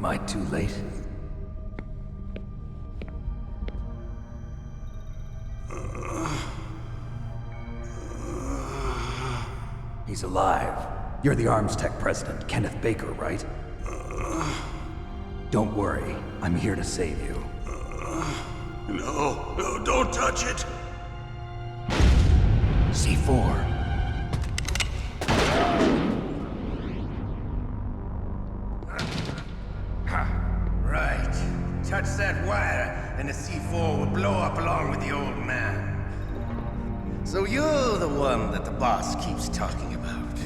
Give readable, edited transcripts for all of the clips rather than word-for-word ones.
Am I too late? He's alive. You're the Arms Tech president, Kenneth Baker, right? Don't worry. I'm here to save you. No, don't touch it! C4. Right. Touch that wire, and the C4 will blow up along with the old man. So you're the one that the boss keeps talking about.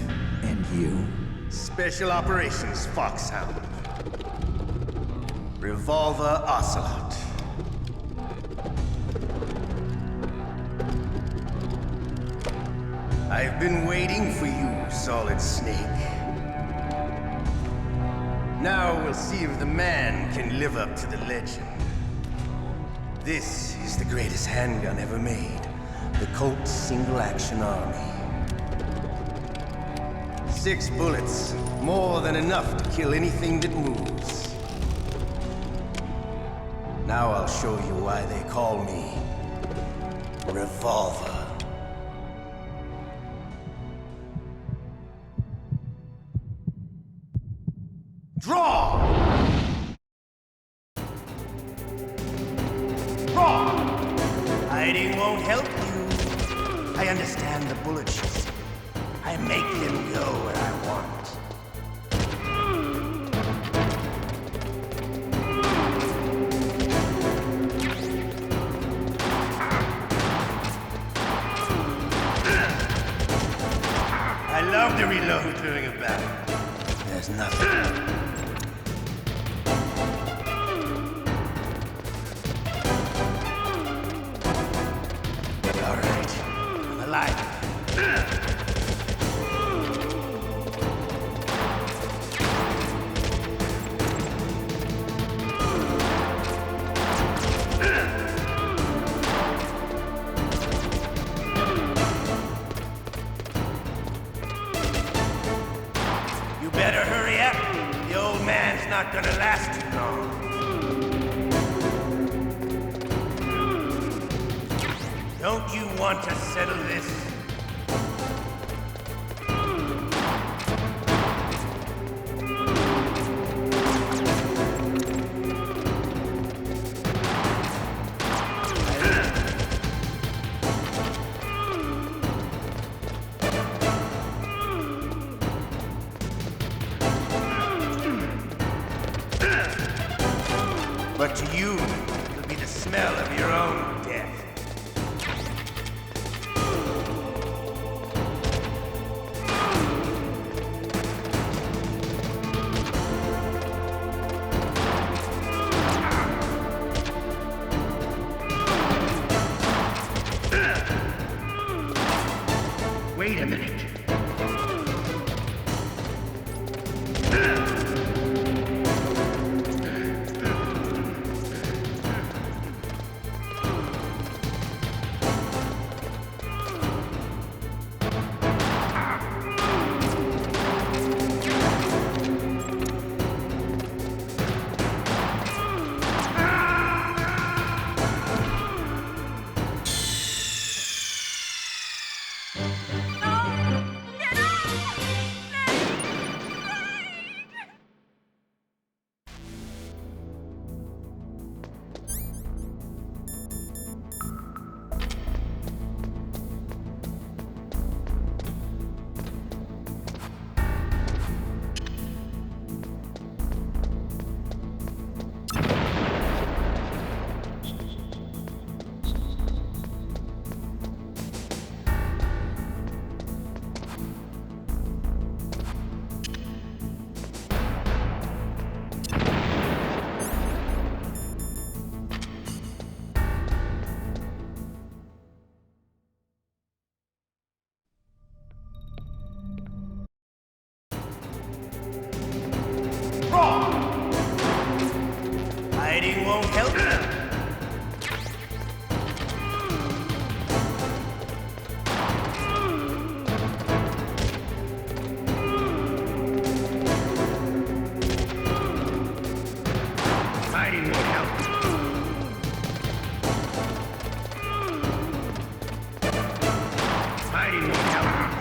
And you? Special Operations Foxhound. Revolver Ocelot. I've been waiting for you, Solid Snake. Now we'll see if the man can live up to the legend. This is the greatest handgun ever made. The Colt Single Action Army. 6 bullets, more than enough to kill anything that moves. Now I'll show you why they call me Revolver. Draw! Draw! Hiding won't help you. I understand the bullet shots. I make them go where I want. I love to reload during a battle. There's nothing. All right, I'm alive. You better hurry up. The old man's not gonna last too long. Don't you want to settle this? But to you, it'll be the smell of your own death. Wait a minute.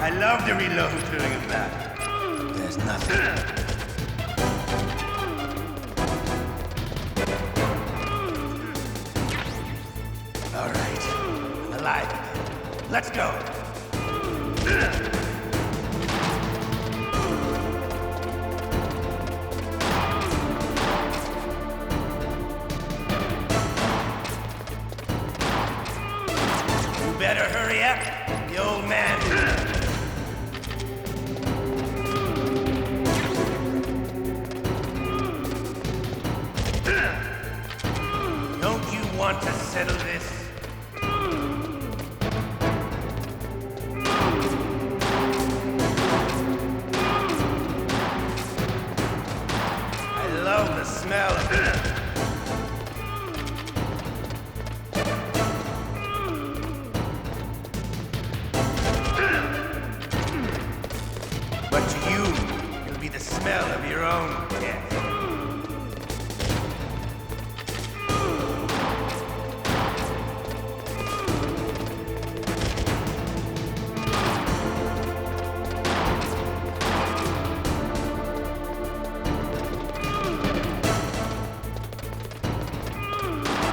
I love to reload during a battle. There's nothing. All right, I'm alive again. Let's go. You better hurry up, the old man. Don't you want to settle this? I love the smell of it. But to you, it'll be the smell of your own death.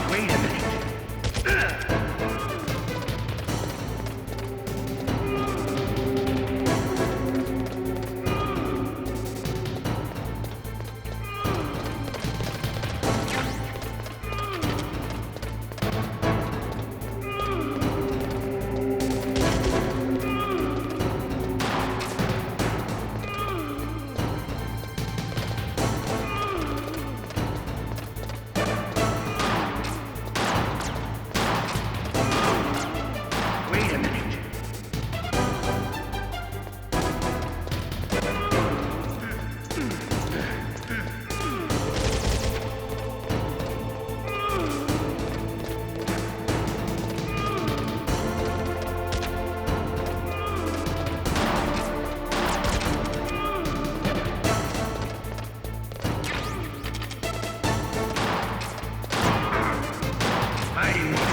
Wait a minute. Wait a minute.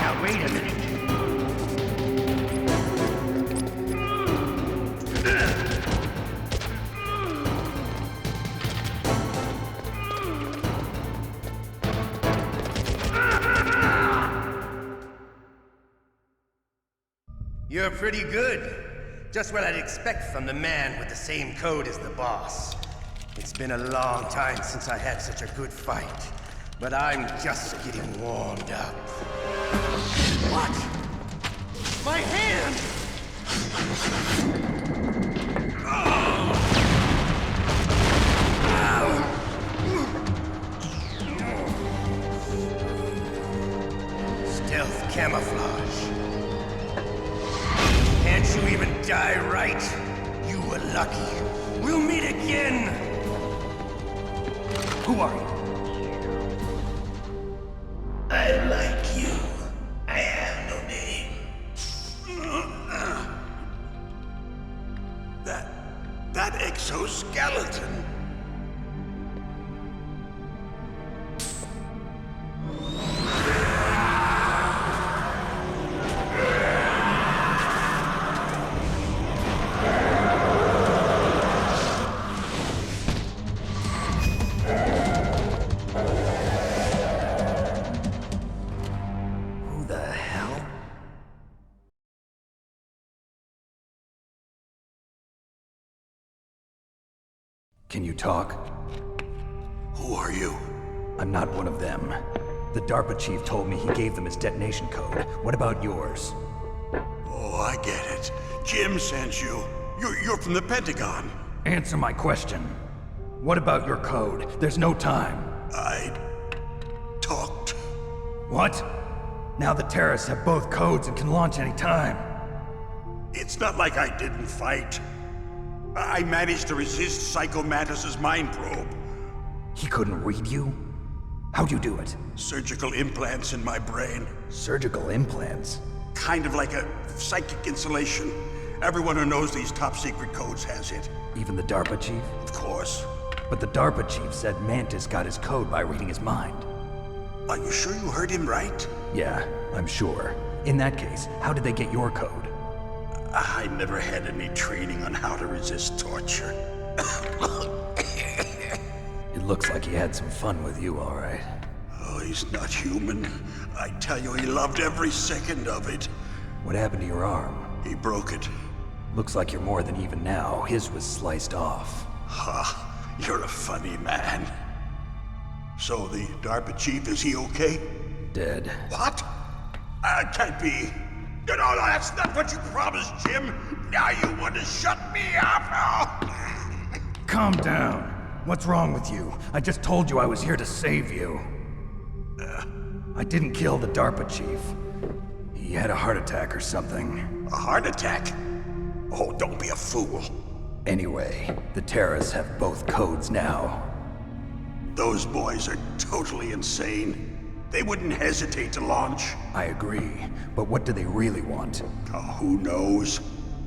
Now, wait a minute. You're pretty good. Just what I'd expect from the man with the same code as the boss. It's been a long time since I had such a good fight, but I'm just getting warmed up. What? My hand! Stealth camouflage. Can't you even die right? You were lucky. We'll meet again! Who are you? I like you. I have no name. That exoskeleton. Who the hell? Can you talk? Who are you? I'm not one of them. The DARPA chief told me he gave them his detonation code. What about yours? Oh, I get it. Jim sent you. You're from the Pentagon. Answer my question. What about your code? There's no time. I talked. What? Now the terrorists have both codes and can launch any time. It's not like I didn't fight. I managed to resist Psycho Mantis's mind probe. He couldn't read you? How'd you do it? Surgical implants in my brain. Surgical implants? Kind of like a psychic insulation. Everyone who knows these top secret codes has it. Even the DARPA chief? Of course. But the DARPA chief said Mantis got his code by reading his mind. Are you sure you heard him right? Yeah, I'm sure. In that case, how did they get your code? I never had any training on how to resist torture. It looks like he had some fun with you, all right. Oh, he's not human. I tell you, he loved every second of it. What happened to your arm? He broke it. Looks like you're more than even now. His was sliced off. Ha, you're a funny man. So the DARPA chief, is he okay? Dead. What? Can't be. No, that's not what you promised, Jim. Now you want to shut me up? Calm down. What's wrong with you? I just told you I was here to save you. I didn't kill the DARPA chief. He had a heart attack or something. A heart attack? Oh, don't be a fool. Anyway, the terrorists have both codes now. Those boys are totally insane. They wouldn't hesitate to launch. I agree, but what do they really want? Oh, who knows?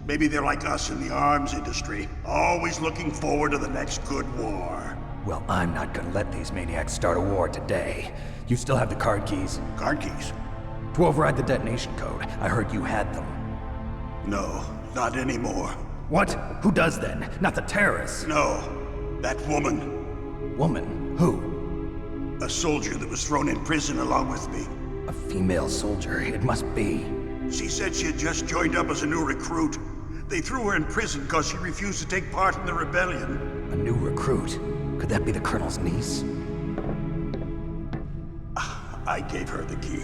Maybe they're like us in the arms industry, always looking forward to the next good war. Well, I'm not gonna let these maniacs start a war today. You still have the card keys? Card keys? To override the detonation code. I heard you had them. No, not anymore. What? Who does then? Not the terrorists. No, that woman. Woman? Who? A soldier that was thrown in prison along with me. A female soldier. It must be. She said she had just joined up as a new recruit. They threw her in prison because she refused to take part in the rebellion. A new recruit? Could that be the Colonel's niece? I gave her the key.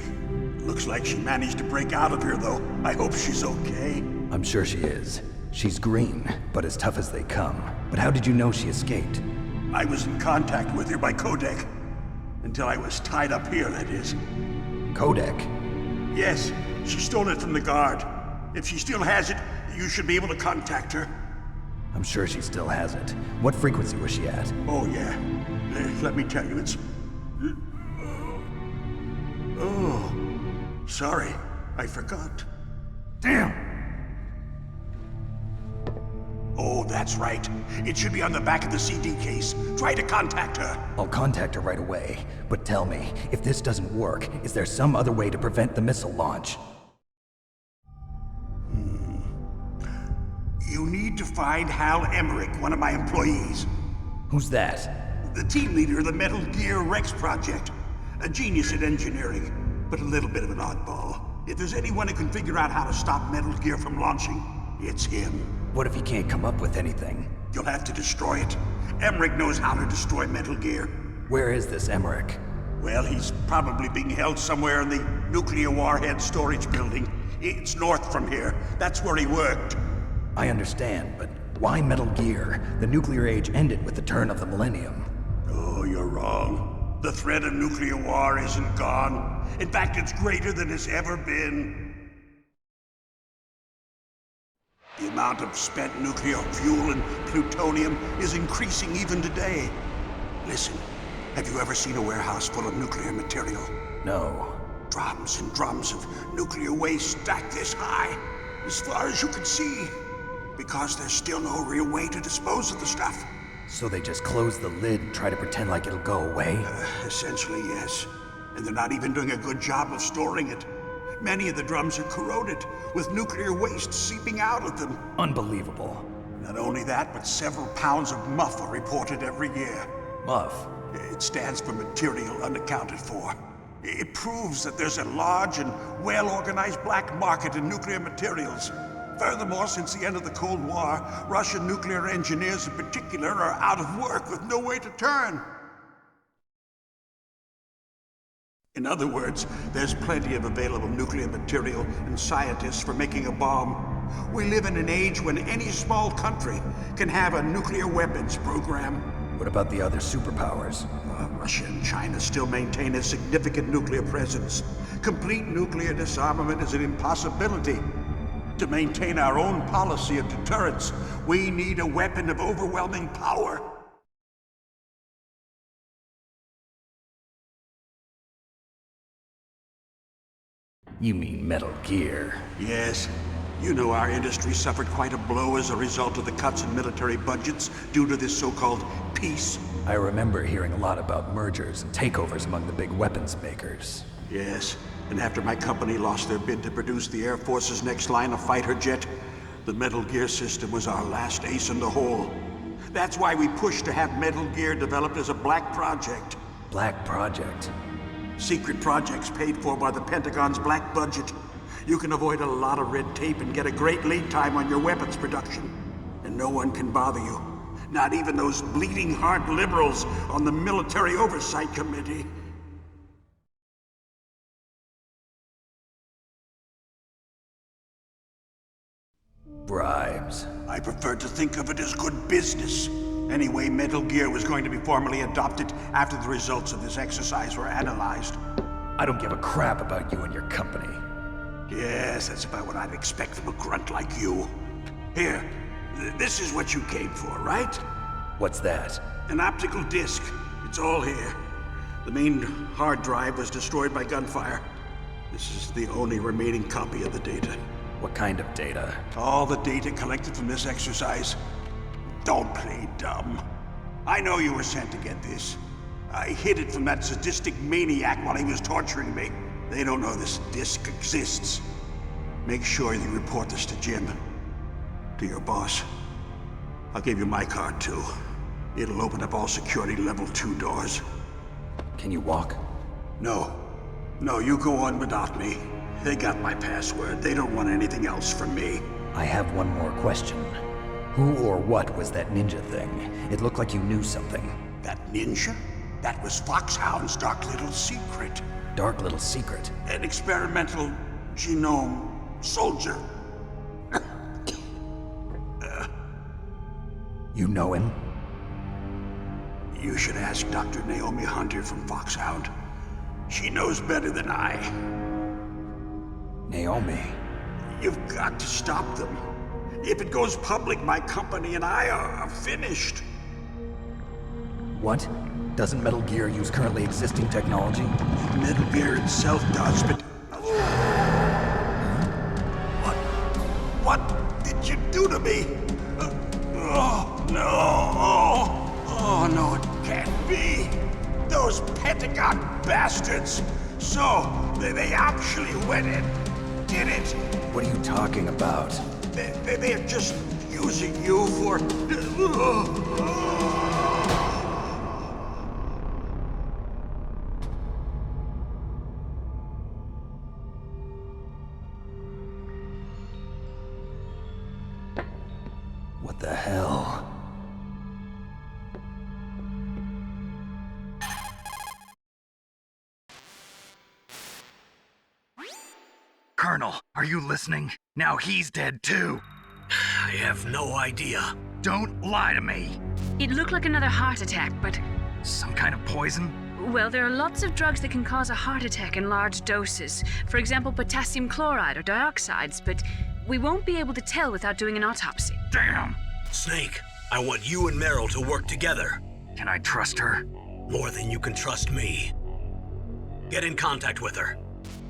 Looks like she managed to break out of here, though. I hope she's okay. I'm sure she is. She's green, but as tough as they come. But how did you know she escaped? I was in contact with her by codec. Until I was tied up here, that is. Codec? Yes, she stole it from the guard. If she still has it, you should be able to contact her. I'm sure she still has it. What frequency was she at? Oh, yeah. Let me tell you, it's... Oh, sorry. I forgot. Damn! Oh, that's right. It should be on the back of the CD case. Try to contact her. I'll contact her right away. But tell me, if this doesn't work, is there some other way to prevent the missile launch? You need to find Hal Emmerich, one of my employees. Who's that? The team leader of the Metal Gear Rex project. A genius at engineering, but a little bit of an oddball. If there's anyone who can figure out how to stop Metal Gear from launching, it's him. What if he can't come up with anything? You'll have to destroy it. Emmerich knows how to destroy Metal Gear. Where is this Emmerich? Well, he's probably being held somewhere in the nuclear warhead storage building. It's north from here. That's where he worked. I understand, but why Metal Gear? The nuclear age ended with the turn of the millennium. Oh, you're wrong. The threat of nuclear war isn't gone. In fact, it's greater than it's ever been. The amount of spent nuclear fuel and plutonium is increasing even today. Listen, have you ever seen a warehouse full of nuclear material? No. Drums and drums of nuclear waste stacked this high, as far as you can see, because there's still no real way to dispose of the stuff. So they just close the lid and try to pretend like it'll go away? Essentially, yes. And they're not even doing a good job of storing it. Many of the drums are corroded, with nuclear waste seeping out of them. Unbelievable. Not only that, but several pounds of MUF are reported every year. MUF? It stands for material unaccounted for. It proves that there's a large and well-organized black market in nuclear materials. Furthermore, since the end of the Cold War, Russian nuclear engineers in particular are out of work with no way to turn. In other words, there's plenty of available nuclear material and scientists for making a bomb. We live in an age when any small country can have a nuclear weapons program. What about the other superpowers? Russia and China still maintain a significant nuclear presence. Complete nuclear disarmament is an impossibility. To maintain our own policy of deterrence, we need a weapon of overwhelming power. You mean Metal Gear? Yes. You know our industry suffered quite a blow as a result of the cuts in military budgets due to this so-called peace. I remember hearing a lot about mergers and takeovers among the big weapons makers. Yes, and after my company lost their bid to produce the Air Force's next line of fighter jet, The Metal Gear system was our last ace in the hole. That's why we pushed to have Metal Gear developed as a black project. Black Project. Secret projects paid for by the Pentagon's black budget. You can avoid a lot of red tape and get a great lead time on your weapons production. And no one can bother you. Not even those bleeding heart liberals on the Military Oversight Committee. Bribes. I prefer to think of it as good business. Anyway, Metal Gear was going to be formally adopted after the results of this exercise were analyzed. I don't give a crap about you and your company. Yes, that's about what I'd expect from a grunt like you. Here, this is what you came for, right? What's that? An optical disc. It's all here. The main hard drive was destroyed by gunfire. This is the only remaining copy of the data. What kind of data? All the data collected from this exercise. Don't play dumb. I know you were sent to get this. I hid it from that sadistic maniac while he was torturing me. They don't know this disc exists. Make sure you report this to Jim. To your boss. I'll give you my card too. It'll open up all security level 2 doors. Can you walk? No. No, you go on without me. They got my password. They don't want anything else from me. I have one more question. Who or what was that ninja thing? It looked like you knew something. That ninja? That was Foxhound's dark little secret. Dark little secret. An experimental genome soldier. You know him? You should ask Dr. Naomi Hunter from Foxhound. She knows better than I. Naomi. You've got to stop them. If it goes public, my company and I are finished. What? Doesn't Metal Gear use currently existing technology? Metal Gear itself does, but... What did you do to me? Oh, no. Oh, no, it can't be. Those Pentagon bastards. So, they actually went and did it. What are you talking about? They're just using you for... What the hell? Colonel, are you listening? Now he's dead too. I have no idea. Don't lie to me. It looked like another heart attack, but... Some kind of poison? Well, there are lots of drugs that can cause a heart attack in large doses. For example, potassium chloride or dioxides, but we won't be able to tell without doing an autopsy. Damn! Snake, I want you and Meryl to work together. Can I trust her? More than you can trust me. Get in contact with her.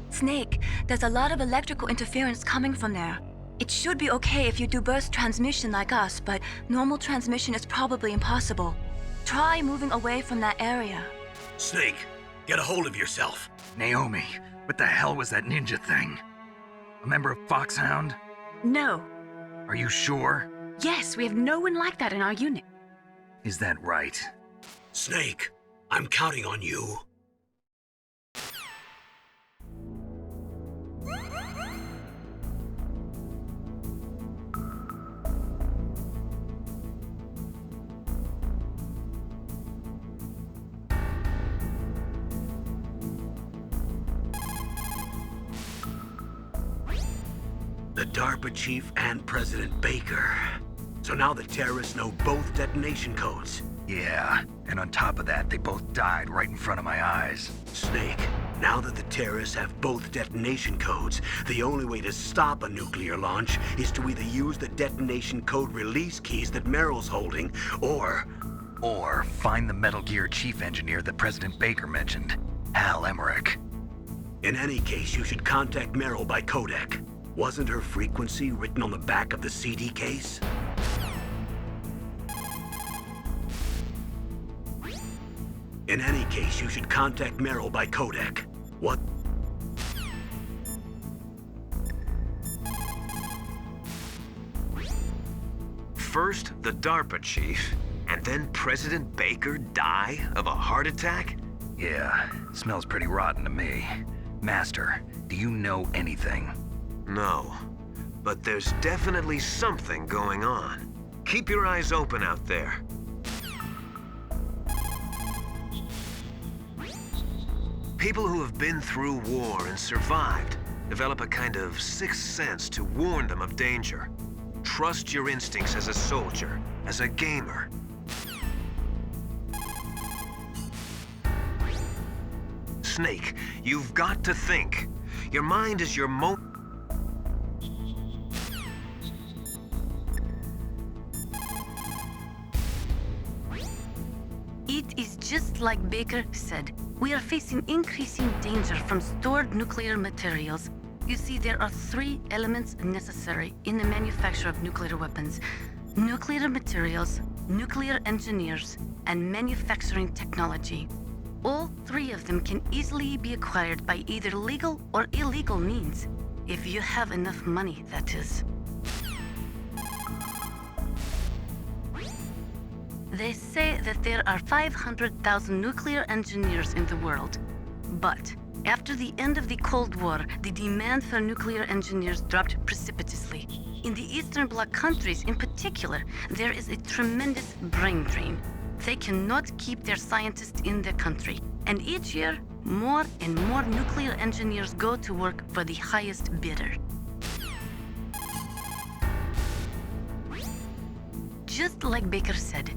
Snake, there's a lot of electrical interference coming from there. It should be okay if you do burst transmission like us, but normal transmission is probably impossible. Try moving away from that area. Snake, get a hold of yourself. Naomi, what the hell was that ninja thing? A member of Foxhound? No. Are you sure? Yes, we have no one like that in our unit. Is that right? Snake, I'm counting on you. The DARPA chief and President Baker. So now the terrorists know both detonation codes. Yeah, and on top of that, they both died right in front of my eyes. Snake, now that the terrorists have both detonation codes, the only way to stop a nuclear launch is to either use the detonation code release keys that Meryl's holding, or find the Metal Gear chief engineer that President Baker mentioned, Hal Emmerich. in any case, you should contact Meryl by codec. Wasn't her frequency written on the back of the CD case? In any case, you should contact Meryl by codec. What? First, the DARPA chief, and then President Baker die of a heart attack? Yeah, smells pretty rotten to me. Master, do you know anything? No, but there's definitely something going on. Keep your eyes open out there. People who have been through war and survived develop a kind of sixth sense to warn them of danger. Trust your instincts as a soldier, as a gamer. Snake, you've got to think. Your mind is your It is just like Baker said. We are facing increasing danger from stored nuclear materials. You see, there are 3 elements necessary in the manufacture of nuclear weapons: nuclear materials, nuclear engineers, and manufacturing technology. All 3 of them can easily be acquired by either legal or illegal means, if you have enough money, that is. They say that there are 500,000 nuclear engineers in the world. But after the end of the Cold War, the demand for nuclear engineers dropped precipitously. In the Eastern Bloc countries in particular, there is a tremendous brain drain. They cannot keep their scientists in the country. And each year, more and more nuclear engineers go to work for the highest bidder. Just like Baker said,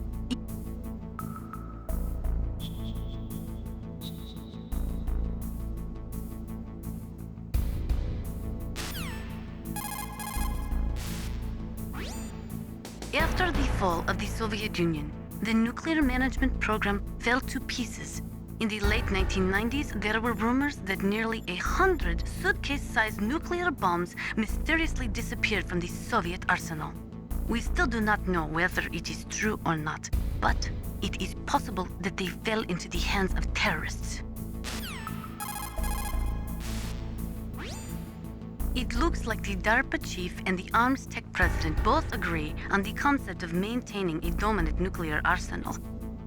after the fall of the Soviet Union, the nuclear management program fell to pieces. In the late 1990s, there were rumors that nearly 100 suitcase-sized nuclear bombs mysteriously disappeared from the Soviet arsenal. We still do not know whether it is true or not, but it is possible that they fell into the hands of terrorists. It looks like the DARPA chief and the Arms Tech president both agree on the concept of maintaining a dominant nuclear arsenal.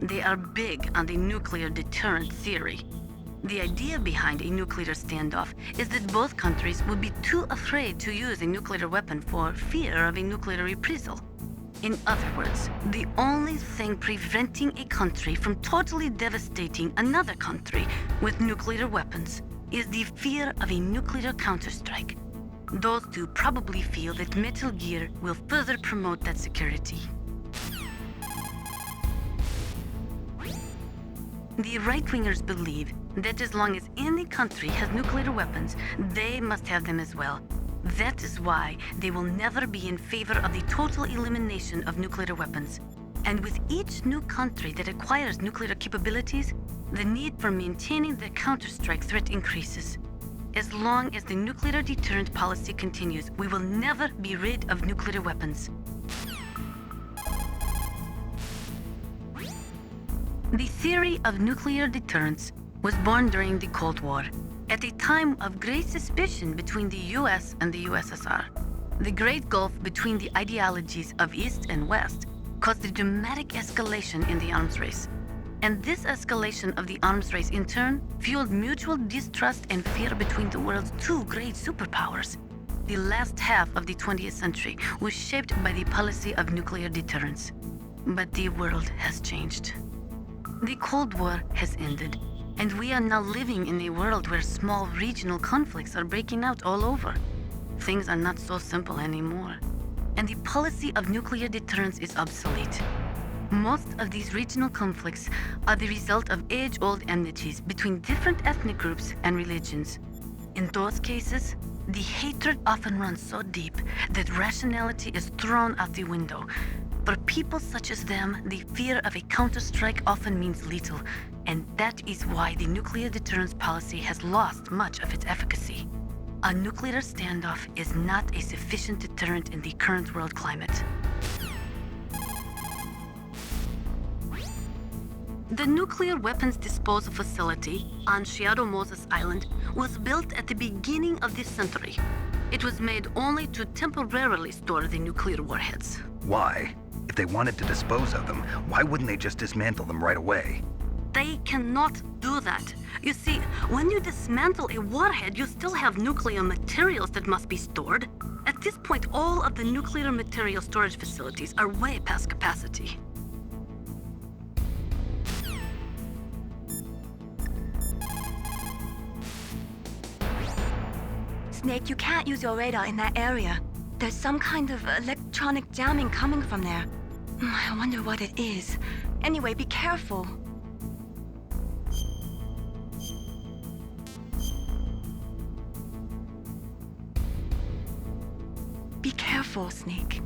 They are big on the nuclear deterrent theory. The idea behind a nuclear standoff is that both countries would be too afraid to use a nuclear weapon for fear of a nuclear reprisal. In other words, the only thing preventing a country from totally devastating another country with nuclear weapons is the fear of a nuclear counterstrike. Those two probably feel that Metal Gear will further promote that security. The right-wingers believe that as long as any country has nuclear weapons, they must have them as well. That is why they will never be in favor of the total elimination of nuclear weapons. And with each new country that acquires nuclear capabilities, the need for maintaining the counterstrike threat increases. As long as the nuclear deterrent policy continues, we will never be rid of nuclear weapons. The theory of nuclear deterrence was born during the Cold War, at a time of great suspicion between the US and the USSR. The great gulf between the ideologies of East and West caused a dramatic escalation in the arms race. And this escalation of the arms race in turn fueled mutual distrust and fear between the world's 2 great superpowers. The last half of the 20th century was shaped by the policy of nuclear deterrence. But the world has changed. The Cold War has ended, and we are now living in a world where small regional conflicts are breaking out all over. Things are not so simple anymore, and the policy of nuclear deterrence is obsolete. Most of these regional conflicts are the result of age-old enmities between different ethnic groups and religions. In those cases, the hatred often runs so deep that rationality is thrown out the window. For people such as them, the fear of a counterstrike often means lethal, and that is why the nuclear deterrence policy has lost much of its efficacy. A nuclear standoff is not a sufficient deterrent in the current world climate. The nuclear weapons disposal facility on Shadow Moses Island was built at the beginning of this century. It was made only to temporarily store the nuclear warheads. Why? If they wanted to dispose of them, why wouldn't they just dismantle them right away? They cannot do that. You see, when you dismantle a warhead, you still have nuclear materials that must be stored. At this point, all of the nuclear material storage facilities are way past capacity. Snake, you can't use your radar in that area. There's some kind of electronic jamming coming from there. I wonder what it is. Anyway, be careful. Be careful, Snake.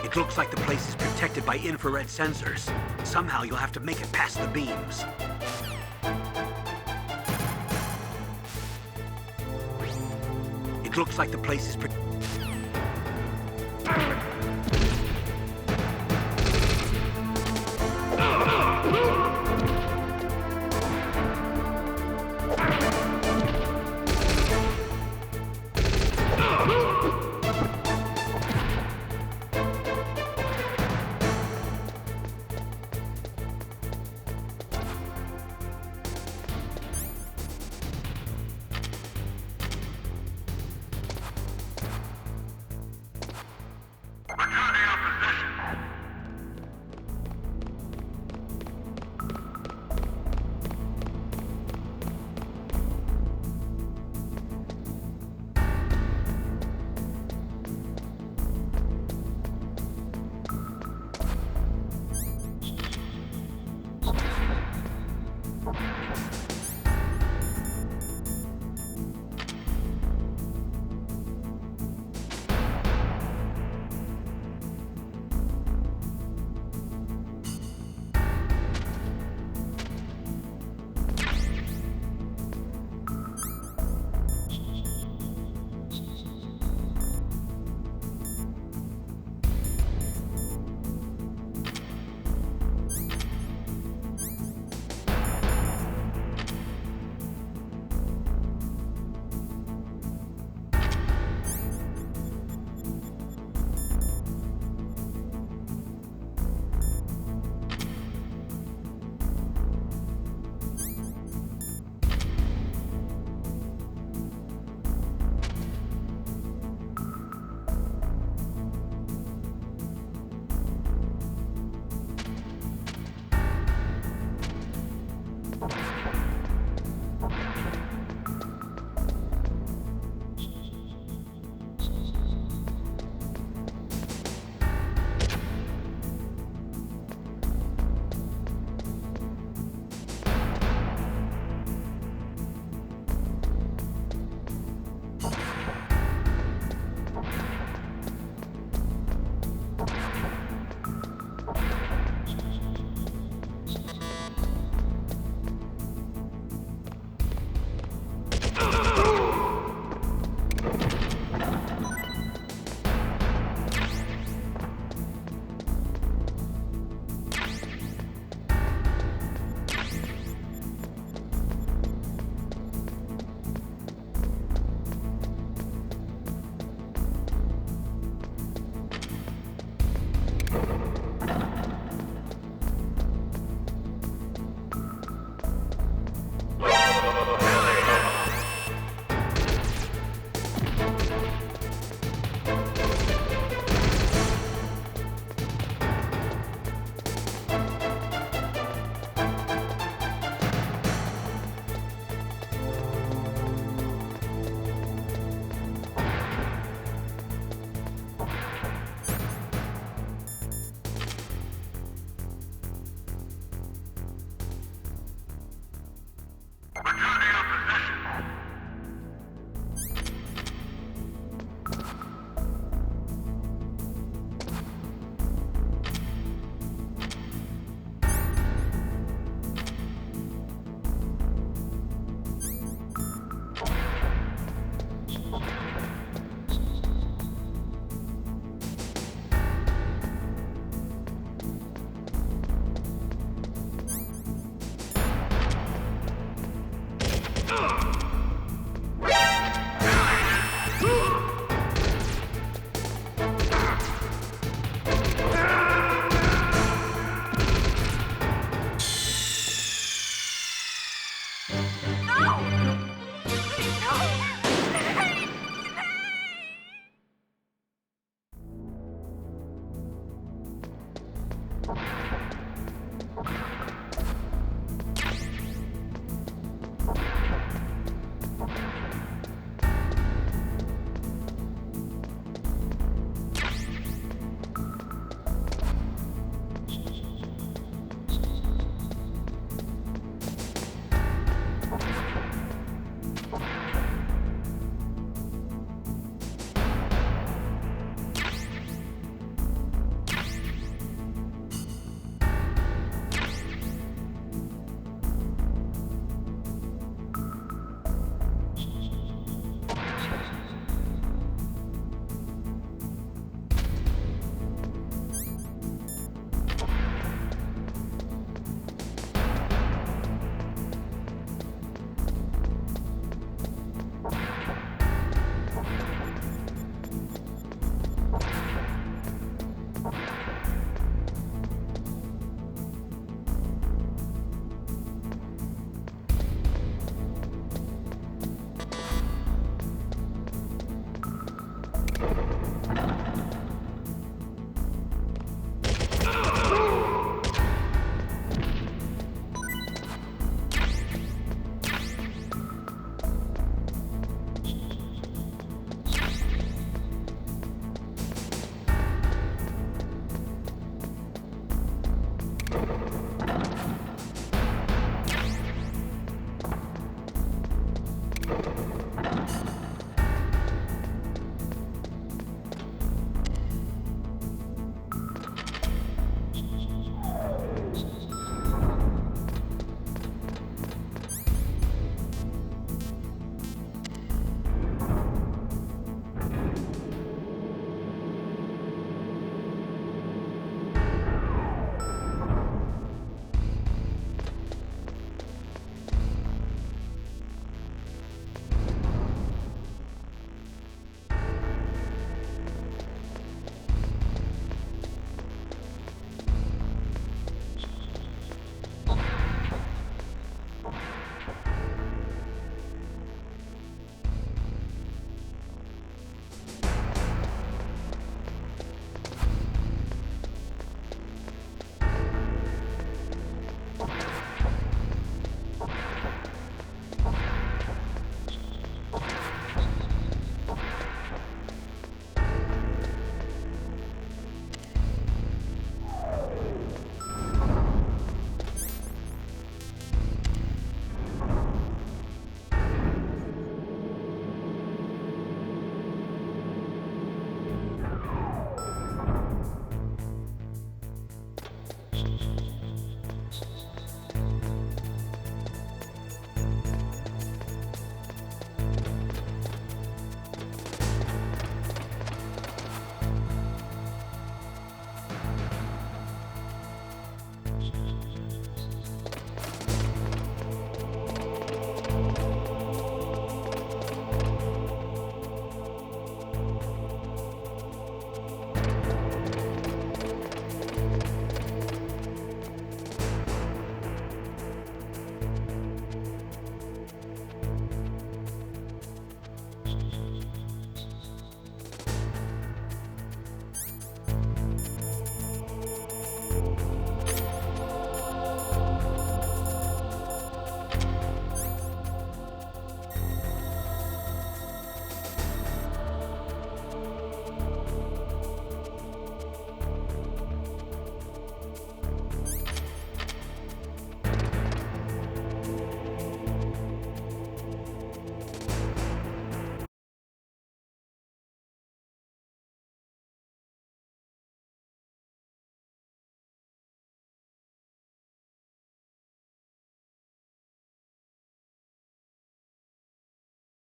It looks like the place is protected by infrared sensors. Somehow you'll have to make it past the beams. It looks like the place is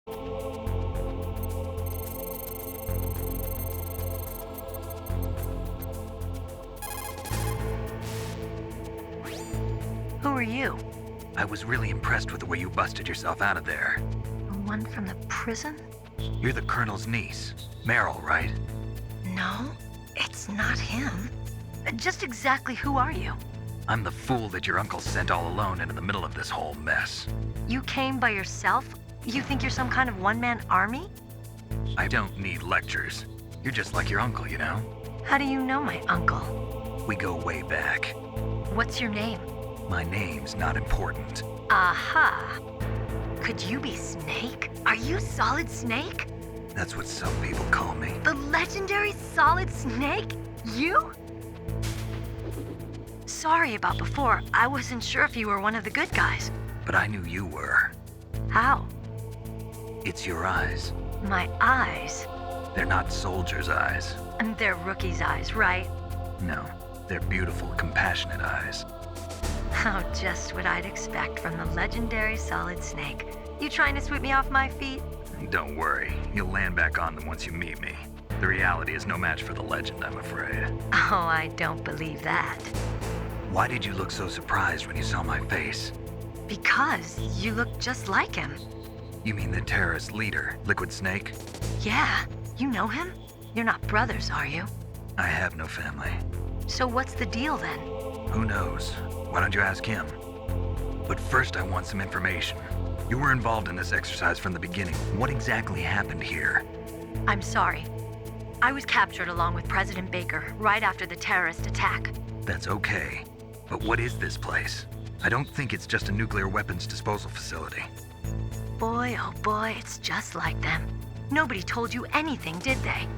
Who are you? I was really impressed with the way you busted yourself out of there. The one from the prison? You're the Colonel's niece, Meryl, right? No, it's not him. Just exactly who are you? I'm the fool that your uncle sent all alone into the middle of this whole mess. You came by yourself? You think you're some kind of one-man army? I don't need lectures. You're just like your uncle, you know? How do you know my uncle? We go way back. What's your name? My name's not important. Aha. Could you be Snake? Are you Solid Snake? That's what some people call me. The legendary Solid Snake? You? Sorry about before. I wasn't sure if you were one of the good guys. But I knew you were. How? It's your eyes. My eyes? They're not soldiers' eyes. And they're rookies' eyes, right? No, they're beautiful, compassionate eyes. Oh, just what I'd expect from the legendary Solid Snake. You trying to sweep me off my feet? Don't worry, you'll land back on them once you meet me. The reality is no match for the legend, I'm afraid. Oh, I don't believe that. Why did you look so surprised when you saw my face? Because you look just like him. You mean the terrorist leader, Liquid Snake? Yeah, you know him? You're not brothers, are you? I have no family. So what's the deal then? Who knows? Why don't you ask him? But first I want some information. You were involved in this exercise from the beginning. What exactly happened here? I'm sorry. I was captured along with President Baker right after the terrorist attack. That's okay. But what is this place? I don't think it's just a nuclear weapons disposal facility. Boy, oh boy, it's just like them. Nobody told you anything, did they?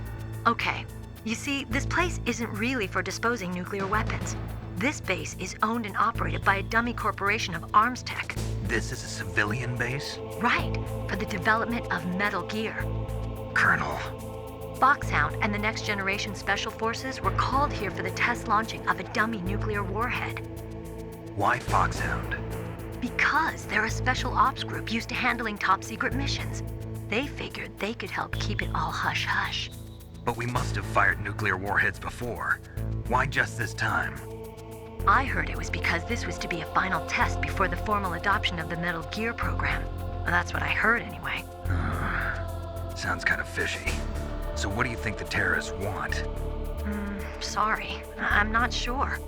Okay, you see, this place isn't really for disposing nuclear weapons. This base is owned and operated by a dummy corporation of arms tech. This is a civilian base? Right, for the development of Metal Gear. Colonel. Foxhound and the Next Generation Special Forces were called here for the test launching of a dummy nuclear warhead. Why Foxhound? Because they're a special ops group used to handling top-secret missions. They figured they could help keep it all hush-hush. But we must have fired nuclear warheads before. Why just this time? I heard it was because this was to be a final test before the formal adoption of the Metal Gear program. Well, that's what I heard anyway. Sounds kind of fishy. So what do you think the terrorists want? Sorry, I'm not sure.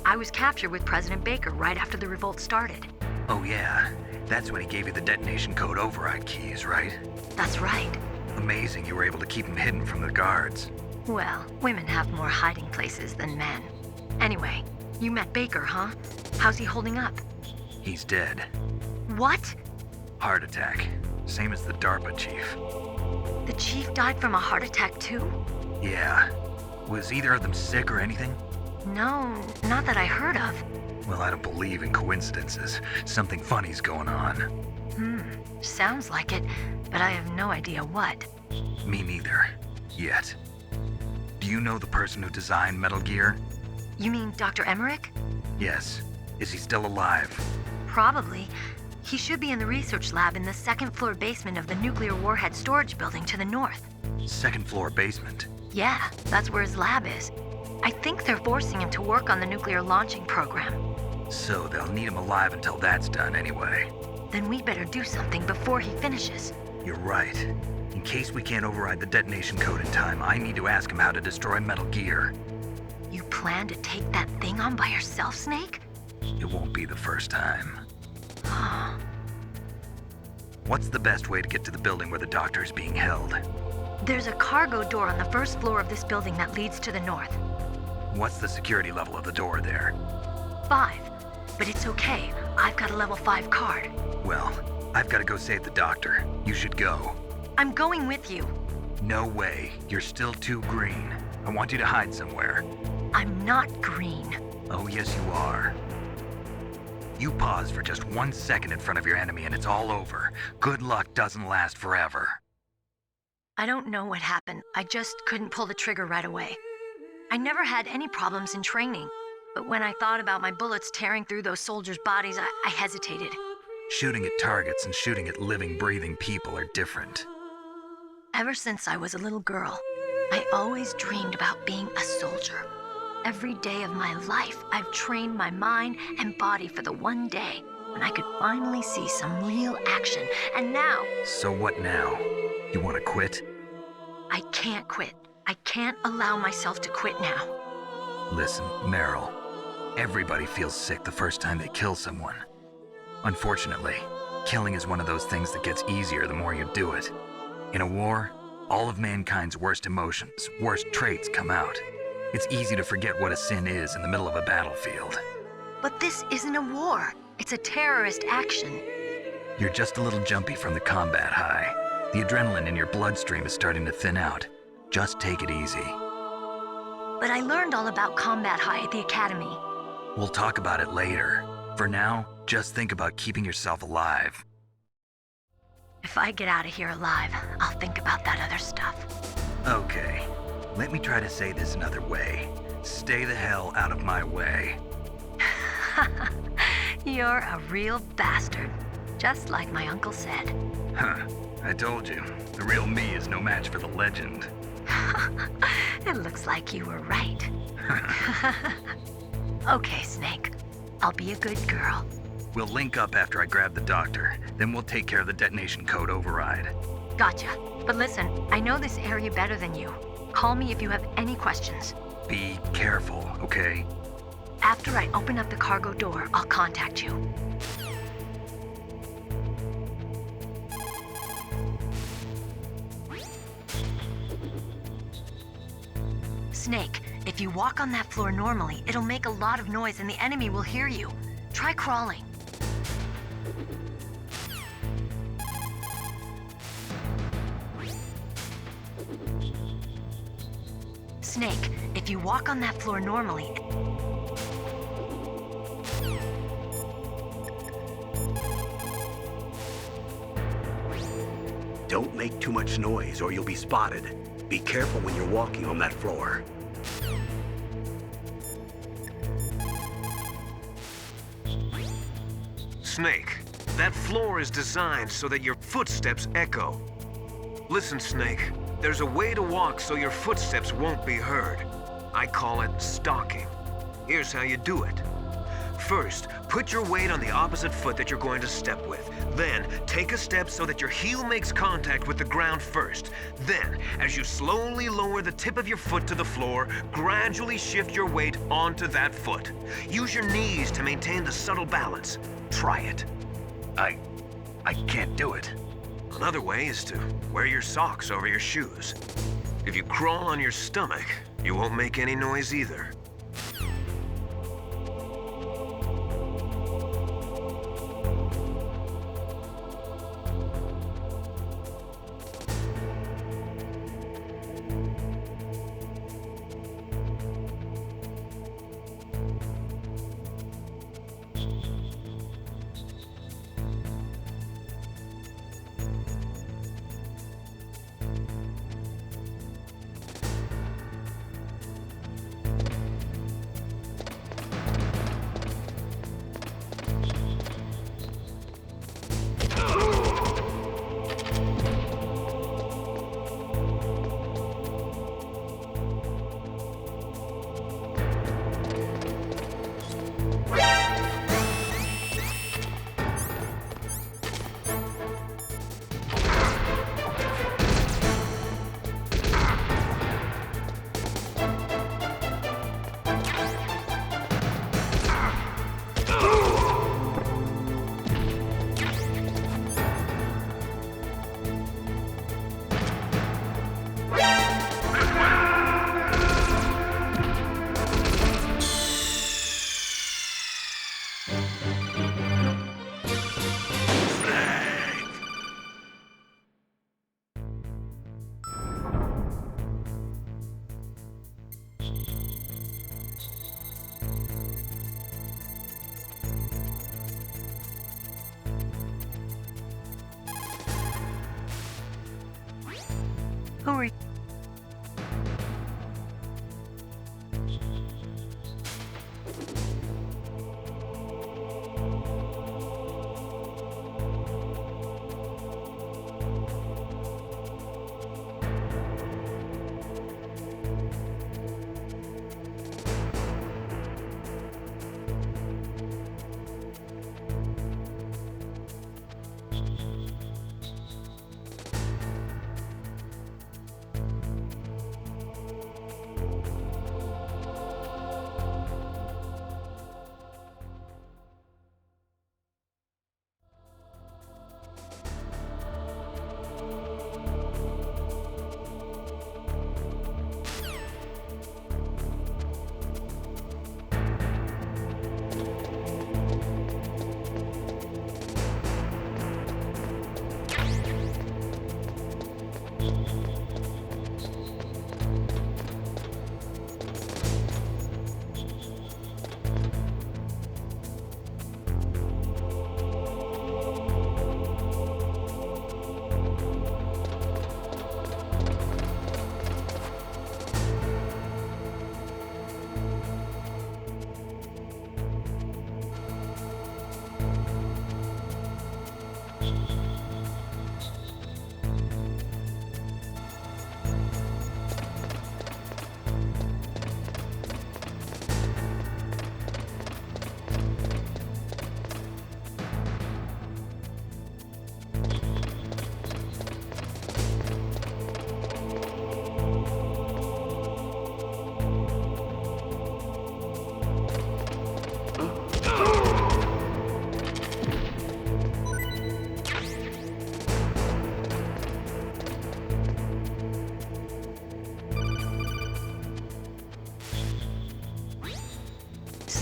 I was captured with President Baker right after the revolt started. Oh yeah, that's when he gave you the detonation code override keys, right? That's right. Amazing you were able to keep him hidden from the guards. Well, women have more hiding places than men. Anyway, you met Baker, huh? How's he holding up? He's dead. What? Heart attack. Same as the DARPA chief. The chief died from a heart attack too? Yeah. Was either of them sick or anything? No, not that I heard of. Well, I don't believe in coincidences. Something funny's going on. Sounds like it, but I have no idea what. Me neither. Yet. Do you know the person who designed Metal Gear? You mean Dr. Emmerich? Yes. Is he still alive? Probably. He should be in the research lab in the second-floor basement of the nuclear warhead storage building to the north. Second floor basement. Yeah, that's where his lab is. I think they're forcing him to work on the nuclear launching program. So they'll need him alive until that's done anyway. Then we better do something before he finishes. You're right. In case we can't override the detonation code in time, I need to ask him how to destroy Metal Gear. You plan to take that thing on by yourself, Snake? It won't be the first time. What's the best way to get to the building where the doctor is being held? There's a cargo door on the first floor of this building that leads to the north. What's the security level of the door there? 5. But it's okay. I've got a level 5 card. Well, I've got to go save the doctor. You should go. I'm going with you. No way. You're still too green. I want you to hide somewhere. I'm not green. Oh, yes, you are. You pause for just 1 second in front of your enemy and it's all over. Good luck doesn't last forever. I don't know what happened. I just couldn't pull the trigger right away. I never had any problems in training, but when I thought about my bullets tearing through those soldiers' bodies, I hesitated. Shooting at targets and shooting at living, breathing people are different. Ever since I was a little girl, I always dreamed about being a soldier. Every day of my life, I've trained my mind and body for the one day when I could finally see some real action. And now, So what now? You want to quit? I can't quit. I can't allow myself to quit now. Listen, Meryl. Everybody feels sick the first time they kill someone. Unfortunately, killing is one of those things that gets easier the more you do it. In a war, all of mankind's worst emotions, worst traits come out. It's easy to forget what a sin is in the middle of a battlefield. But this isn't a war. It's a terrorist action. You're just a little jumpy from the combat high. The adrenaline in your bloodstream is starting to thin out. Just take it easy. But I learned all about combat high at the academy. We'll talk about it later. For now, just think about keeping yourself alive. If I get out of here alive, I'll think about that other stuff. Okay, let me try to say this another way. Stay the hell out of my way. You're a real bastard. Just like my uncle said. Huh, I told you. The real me is no match for the legend. It looks like you were right. Okay, Snake. I'll be a good girl. We'll link up after I grab the doctor. Then we'll take care of the detonation code override. Gotcha. But listen, I know this area better than you. Call me if you have any questions. Be careful, okay? After I open up the cargo door, I'll contact you. Snake, if you walk on that floor normally, it'll make a lot of noise and the enemy will hear you. Try crawling. Snake, if you walk on that floor normally... Don't make too much noise or you'll be spotted. Be careful when you're walking on that floor. Snake, that floor is designed so that your footsteps echo. Listen, Snake, there's a way to walk so your footsteps won't be heard. I call it stalking. Here's how you do it. First, put your weight on the opposite foot that you're going to step with. Then, take a step so that your heel makes contact with the ground first. Then, as you slowly lower the tip of your foot to the floor, gradually shift your weight onto that foot. Use your knees to maintain the subtle balance. Try it. I can't do it. Another way is to wear your socks over your shoes. If you crawl on your stomach, you won't make any noise either. Who are you?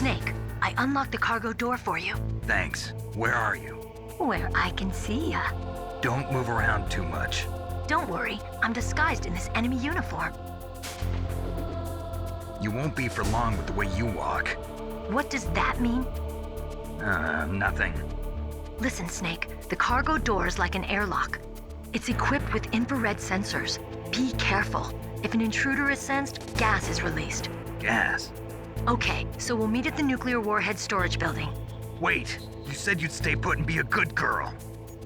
Snake, I unlocked the cargo door for you. Thanks. Where are you? Where I can see ya. Don't move around too much. Don't worry, I'm disguised in this enemy uniform. You won't be for long with the way you walk. What does that mean? Nothing. Listen, Snake, the cargo door is like an airlock. It's equipped with infrared sensors. Be careful. If an intruder is sensed, gas is released. Gas? Okay, so we'll meet at the nuclear warhead storage building. Wait, you said you'd stay put and be a good girl.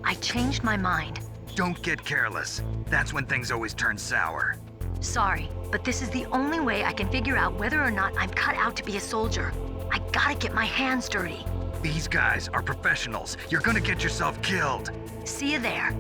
I changed my mind. Don't get careless. That's when things always turn sour. Sorry, but this is the only way I can figure out whether or not I'm cut out to be a soldier. I gotta get my hands dirty. These guys are professionals. You're gonna get yourself killed. See you there.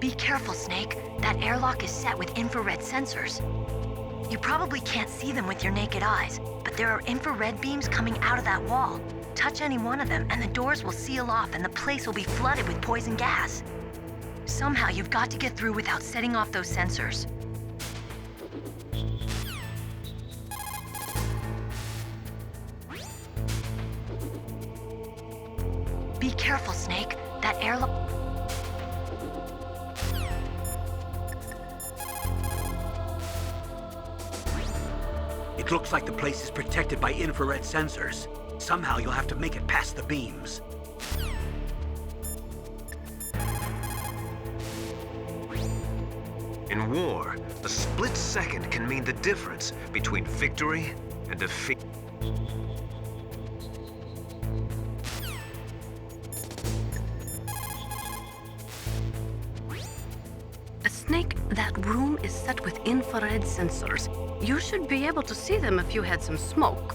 Be careful, Snake. That airlock is set with infrared sensors. You probably can't see them with your naked eyes, but there are infrared beams coming out of that wall. Touch any one of them and the doors will seal off and the place will be flooded with poison gas. Somehow you've got to get through without setting off those sensors. Be careful, Snake. That airlock... It looks like the place is protected by infrared sensors. Somehow you'll have to make it past the beams. In war, a split second can mean the difference between victory and defeat. Snake, that room is set with infrared sensors. You should be able to see them if you had some smoke,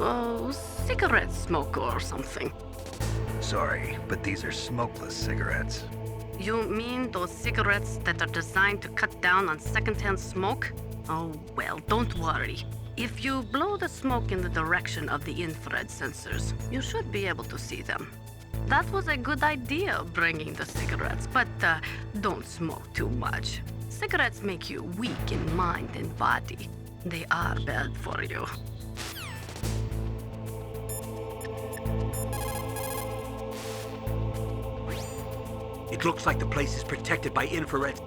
cigarette smoke or something. Sorry, but these are smokeless cigarettes. You mean those cigarettes that are designed to cut down on secondhand smoke? Oh, well, don't worry. If you blow the smoke in the direction of the infrared sensors, you should be able to see them. That was a good idea, bringing the cigarettes, but don't smoke too much. Cigarettes make you weak in mind and body. They are bad for you. It looks like the place is protected by infrared.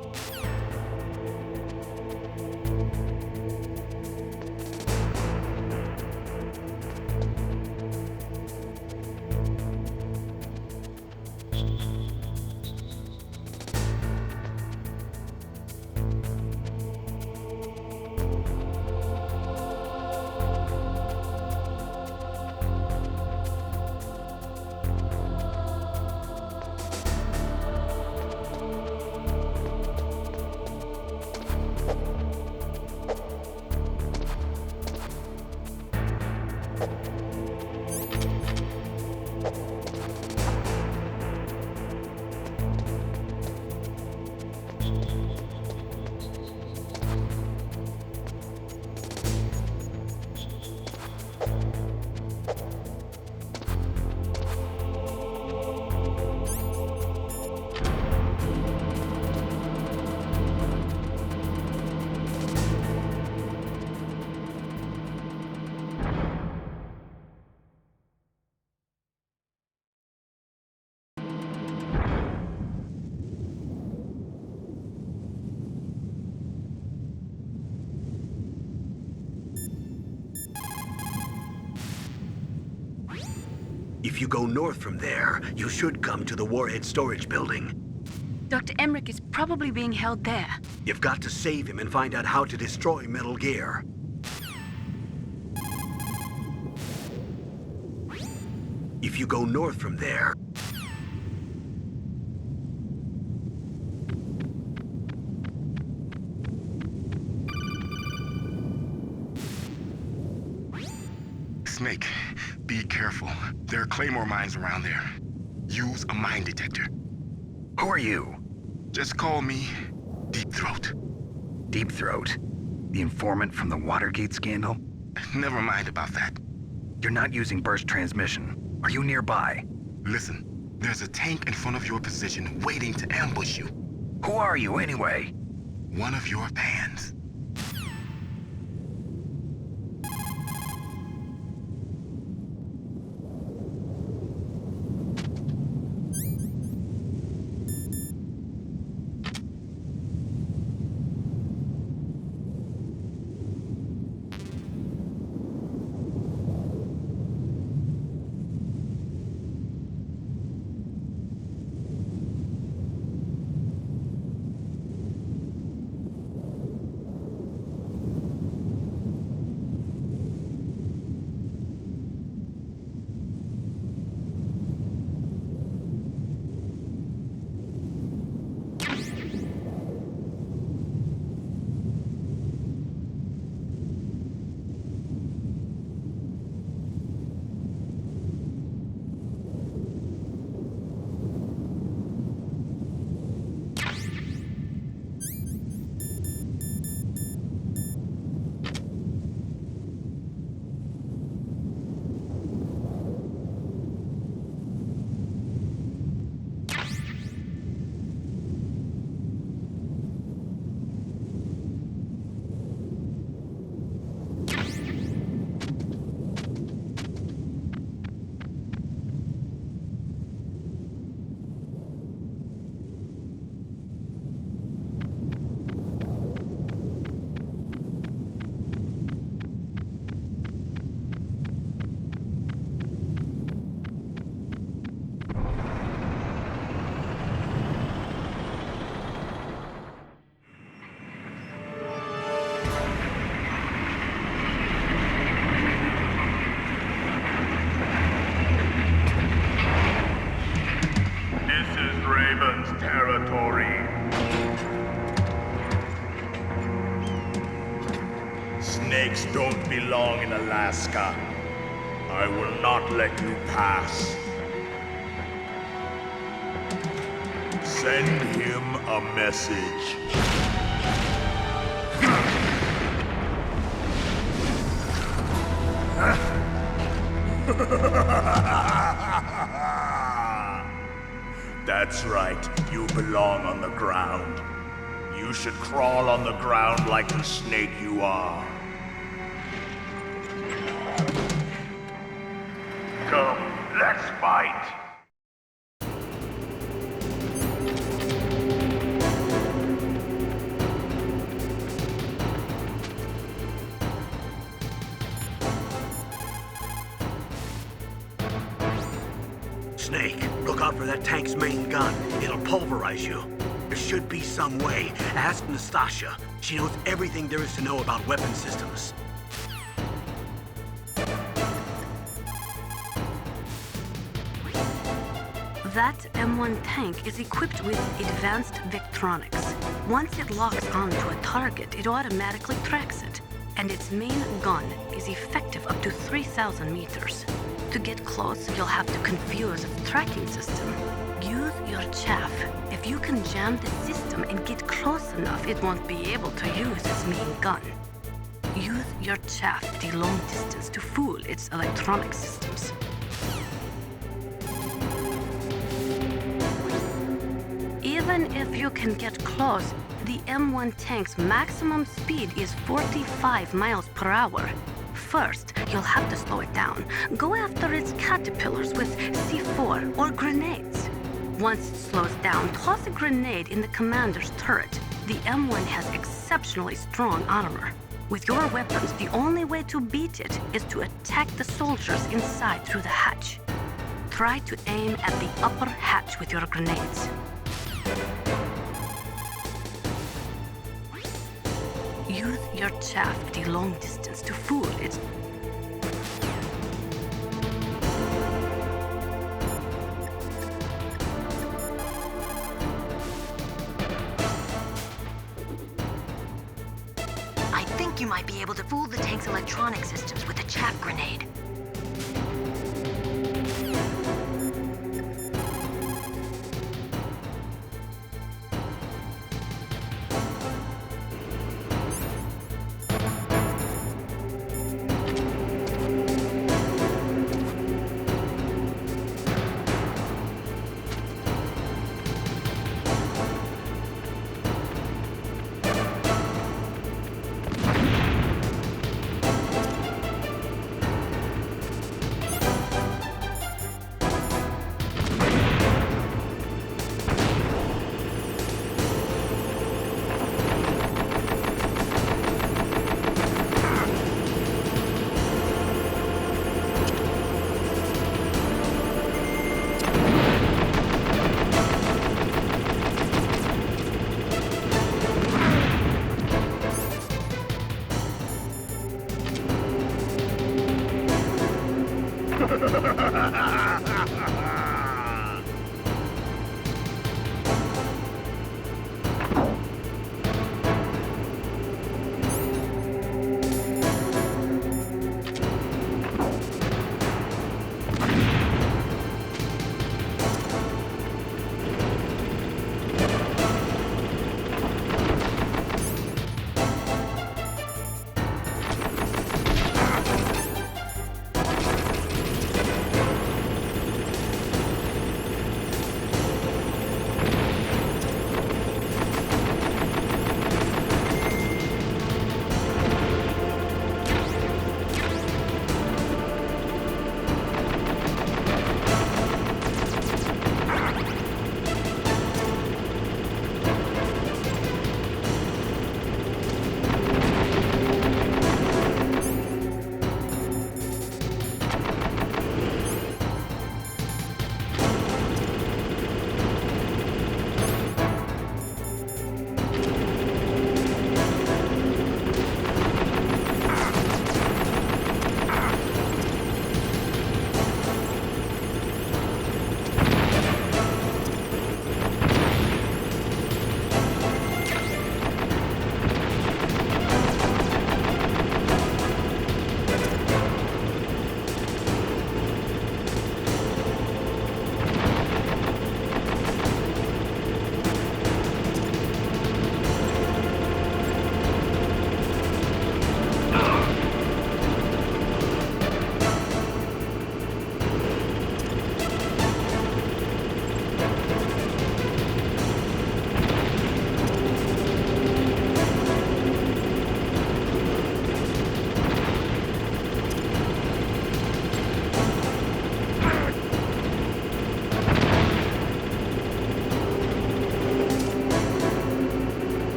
If you go north from there, you should come to the Warhead Storage Building. Dr. Emmerich is probably being held there. You've got to save him and find out how to destroy Metal Gear. If you go north from there... Snake, be careful. There are Claymore mines around there. Use a mine detector. Who are you? Just call me Deep Throat. Deep Throat? The informant from the Watergate scandal? Never mind about that. You're not using burst transmission. Are you nearby? Listen, there's a tank in front of your position waiting to ambush you. Who are you anyway? One of your fans. Snakes don't belong in Alaska. I will not let you pass. Send him a message. That's right, you belong on the ground. You should crawl on the ground like the snake you are. Come, let's fight! Snake, look out for that tank's main gun. It'll pulverize you. There should be some way. Ask Nastasha. She knows everything there is to know about weapon systems. That M1 tank is equipped with advanced Vectronics. Once it locks onto a target, it automatically tracks it. And its main gun is effective up to 3,000 meters. To get close, you'll have to confuse the tracking system. Use your chaff. If you can jam the system and get close enough, it won't be able to use its main gun. Use your chaff at a long distance to fool its electronic systems. Even if you can get close, the M1 tank's maximum speed is 45 miles per hour. First, you'll have to slow it down. Go after its caterpillars with C4 or grenades. Once it slows down, toss a grenade in the commander's turret. The M1 has exceptionally strong armor. With your weapons, the only way to beat it is to attack the soldiers inside through the hatch. try to aim at the upper hatch with your grenades. Use your chaff at a long distance to fool it. I think you might be able to fool the tank's electronic systems with a chaff grenade.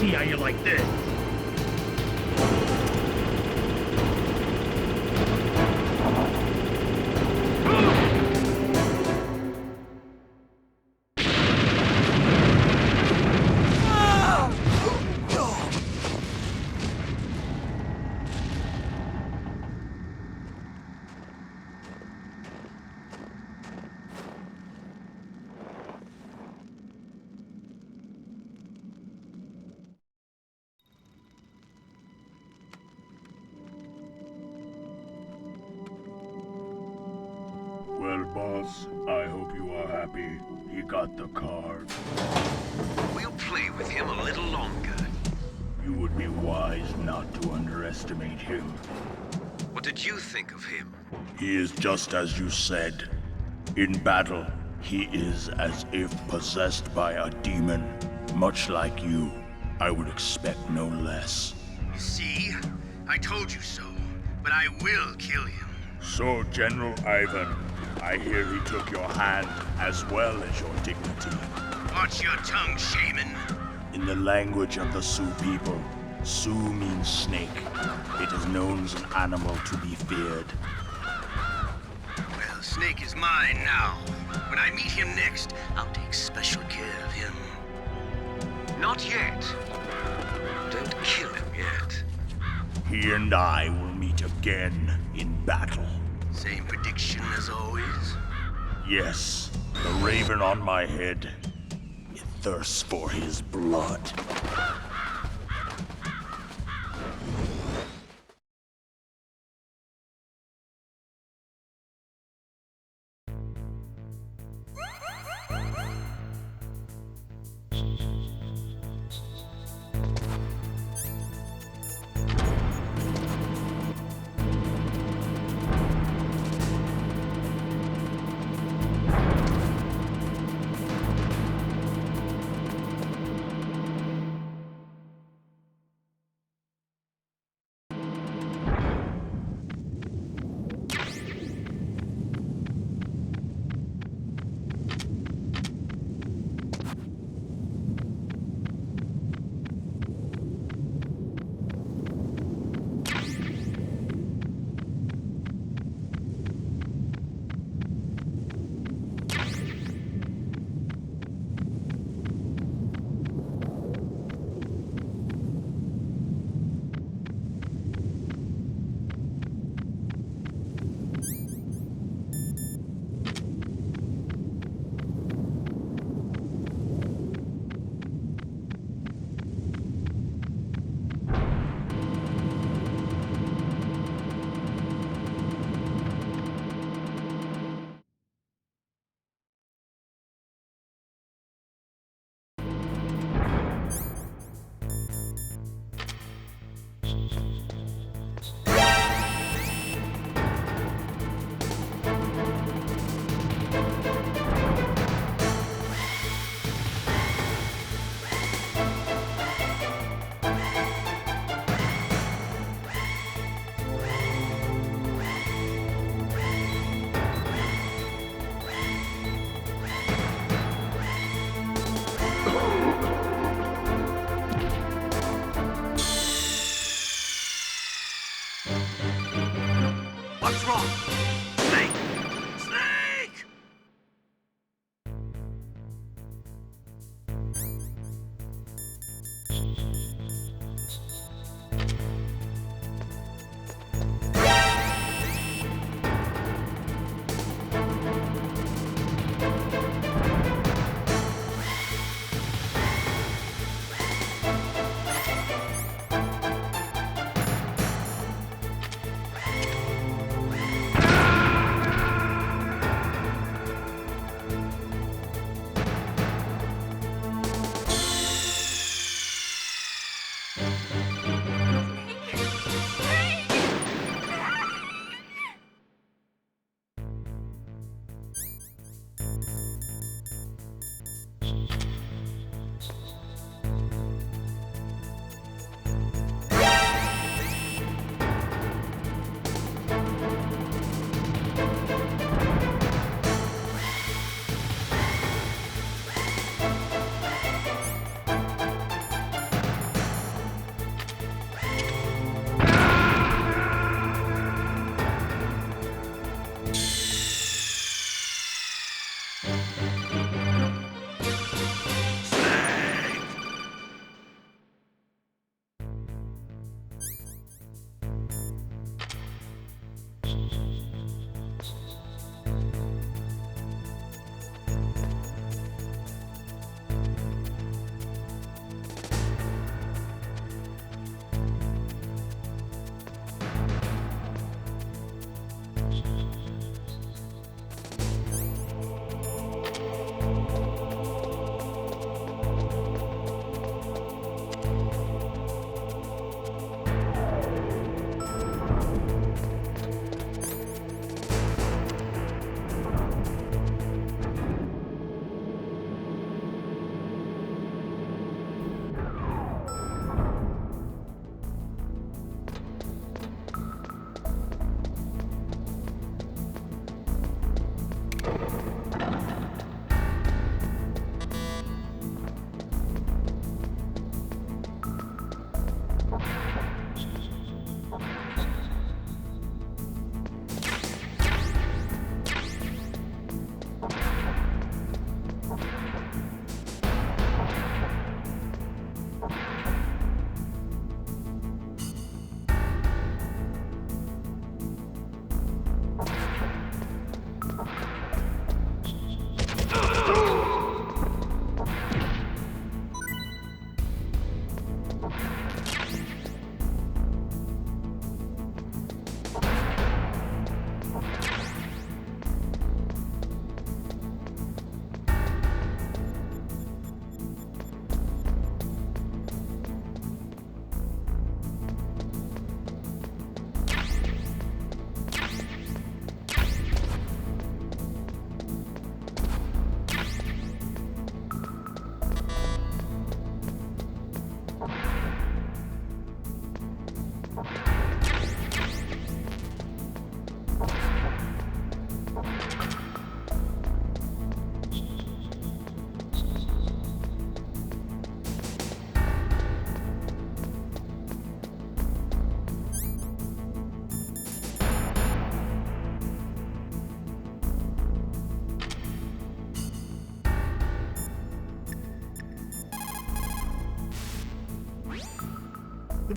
See how you like this. Boss, I hope you are happy. He got the card. We'll play with him a little longer. You would be wise not to underestimate him. What did you think of him? He is just as you said. In battle, he is as if possessed by a demon. Much like you, I would expect no less. See? I told you so. But I will kill him. So, General Ivan, I hear he took your hand as well as your dignity. Watch your tongue, shaman. In the language of the Sioux people, Sioux means snake. It is known as an animal to be feared. Well, Snake is mine now. When I meet him next, I'll take special care of him. Not yet. Don't kill him yet. He and I will meet again in battle. Same prediction as always? Yes, the raven on my head. It thirsts for his blood. What's wrong? Snake? Snake!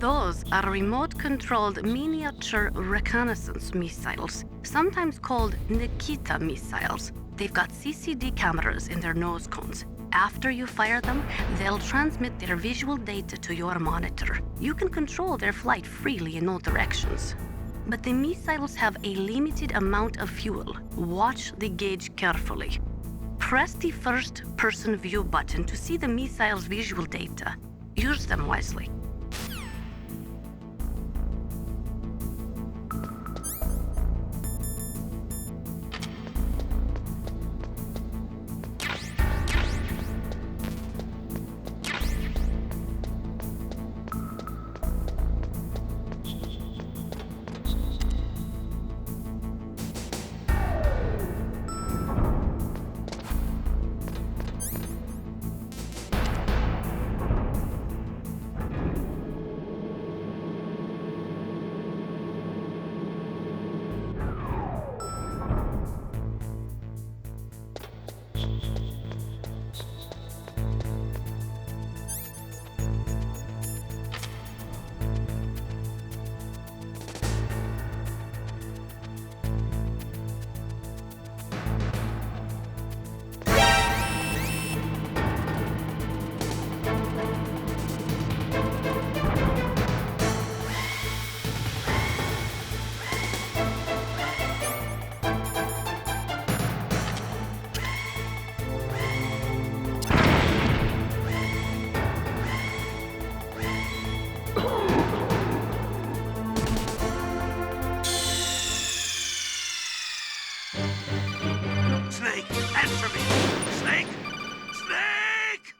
Those are remote-controlled miniature reconnaissance missiles, sometimes called Nikita missiles. They've got CCD cameras in their nose cones. After you fire them, they'll transmit their visual data to your monitor. You can control their flight freely in all directions. But the missiles have a limited amount of fuel. Watch the gauge carefully. Press the first-person view button to see the missile's visual data. Use them wisely. Snake, answer me! Snake! Snake!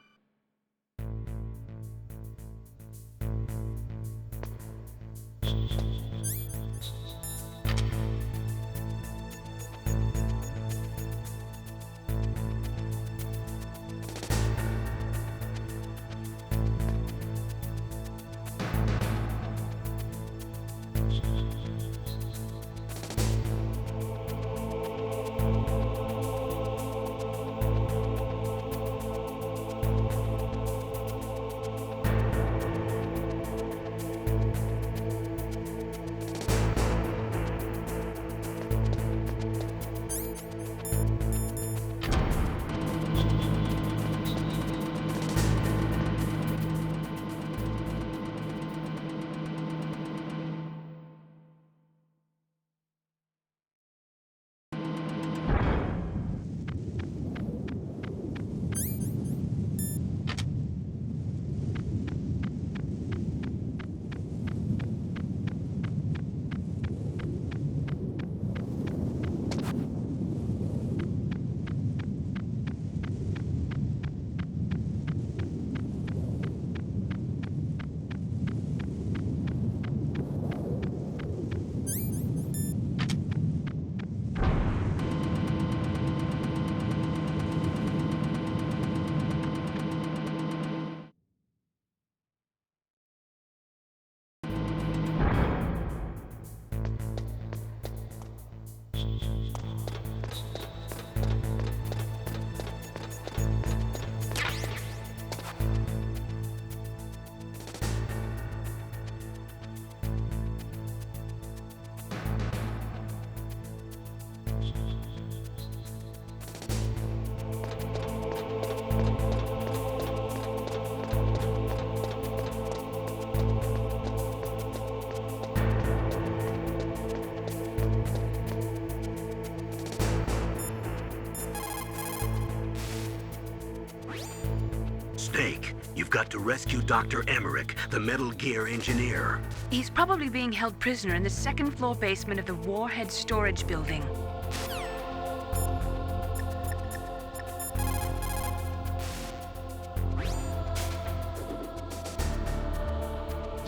Snake, you've got to rescue Dr. Emmerich, the Metal Gear engineer. He's probably being held prisoner in the second-floor basement of the Warhead Storage Building.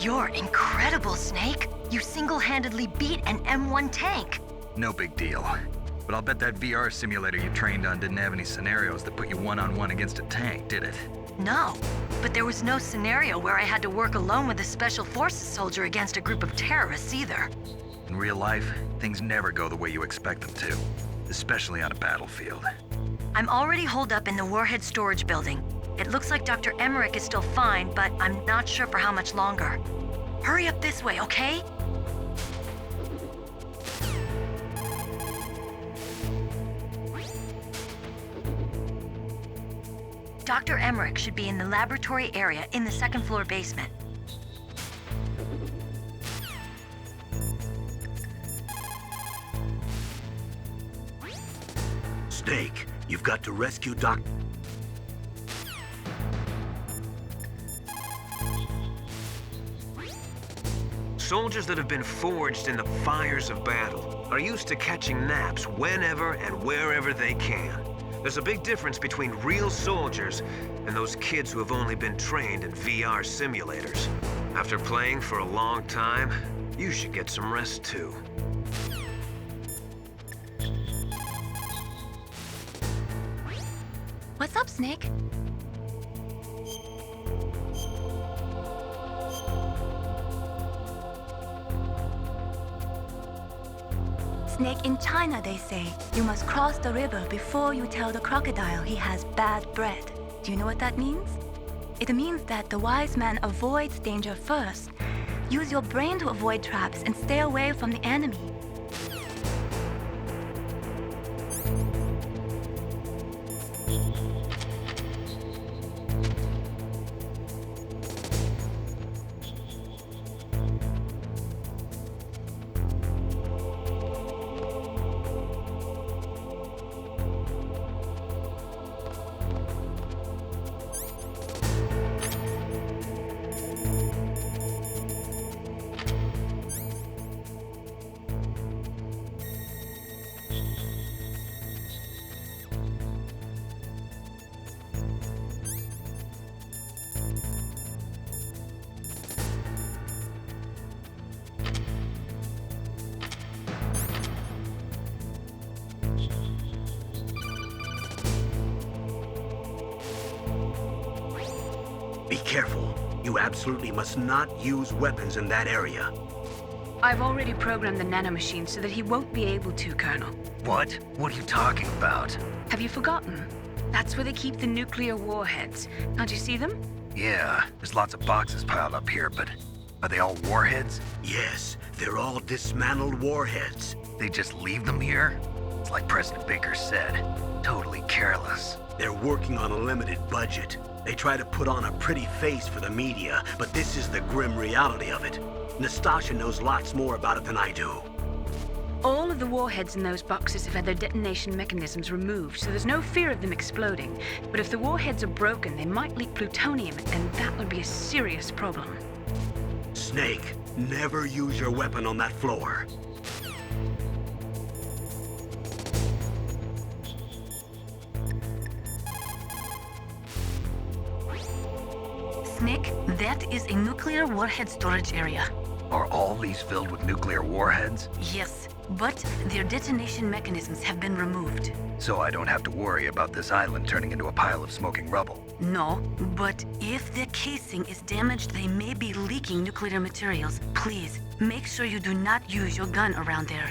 You're incredible, Snake. You single-handedly beat an M1 tank. No big deal. But I'll bet that VR simulator you trained on didn't have any scenarios that put you one-on-one against a tank, did it? No, but there was no scenario where I had to work alone with a Special Forces soldier against a group of terrorists either. In real life, things never go the way you expect them to, especially on a battlefield. I'm already holed up in the Warhead Storage Building. It looks like Dr. Emmerich is still fine, but I'm not sure for how much longer. Hurry up this way, okay? Dr. Emmerich should be in the laboratory area in the second floor basement. Snake, you've got to rescue Doc... Soldiers that have been forged in the fires of battle are used to catching naps whenever and wherever they can. There's a big difference between real soldiers and those kids who have only been trained in VR simulators. After playing for a long time, you should get some rest too. What's up, Snake? Snake, in China, they say, you must cross the river before you tell the crocodile he has bad bread. Do you know what that means? It means that the wise man avoids danger first. Use your brain to avoid traps and stay away from the enemy. Be careful. You absolutely must not use weapons in that area. I've already programmed the nanomachine so that he won't be able to, Colonel. What? What are you talking about? Have you forgotten? That's where they keep the nuclear warheads. Can't you see them? Yeah, there's lots of boxes piled up here, but are they all warheads? Yes, they're all dismantled warheads. They just leave them here? It's like President Baker said. Totally careless. They're working on a limited budget. They try to put on a pretty face for the media, but this is the grim reality of it. Nastasha knows lots more about it than I do. All of the warheads in those boxes have had their detonation mechanisms removed, so there's no fear of them exploding. But if the warheads are broken, they might leak plutonium, and that would be a serious problem. Snake, never use your weapon on that floor. Snake, that is a nuclear warhead storage area. Are all these filled with nuclear warheads? Yes, but their detonation mechanisms have been removed. So I don't have to worry about this island turning into a pile of smoking rubble. No, but if the casing is damaged, they may be leaking nuclear materials. Please, make sure you do not use your gun around there.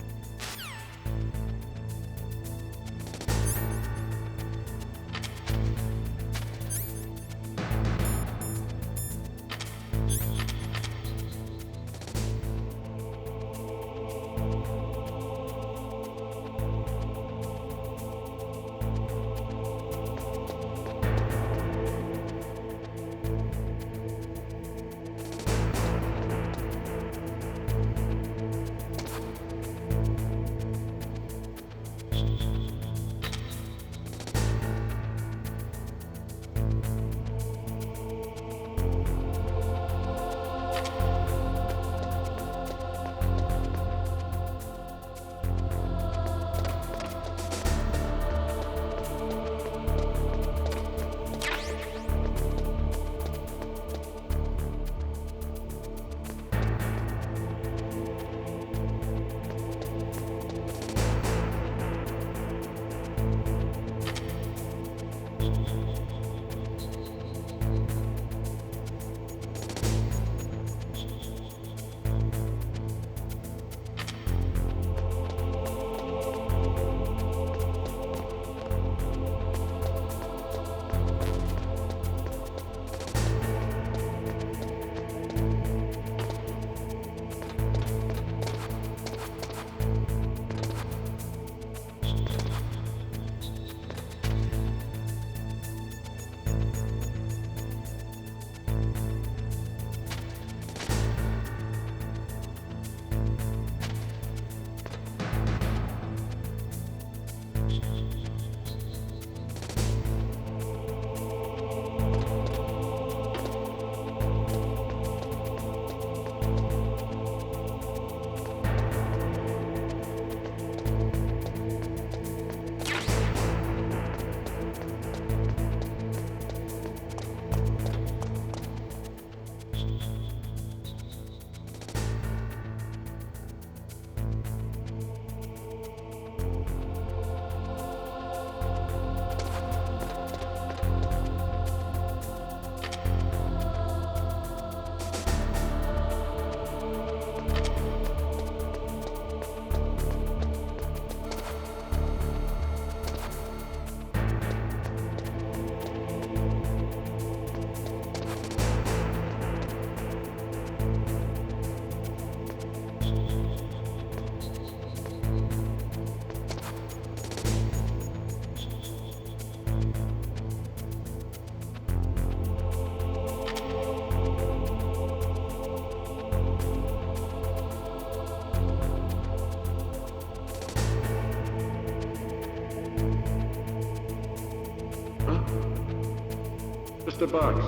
Just a box.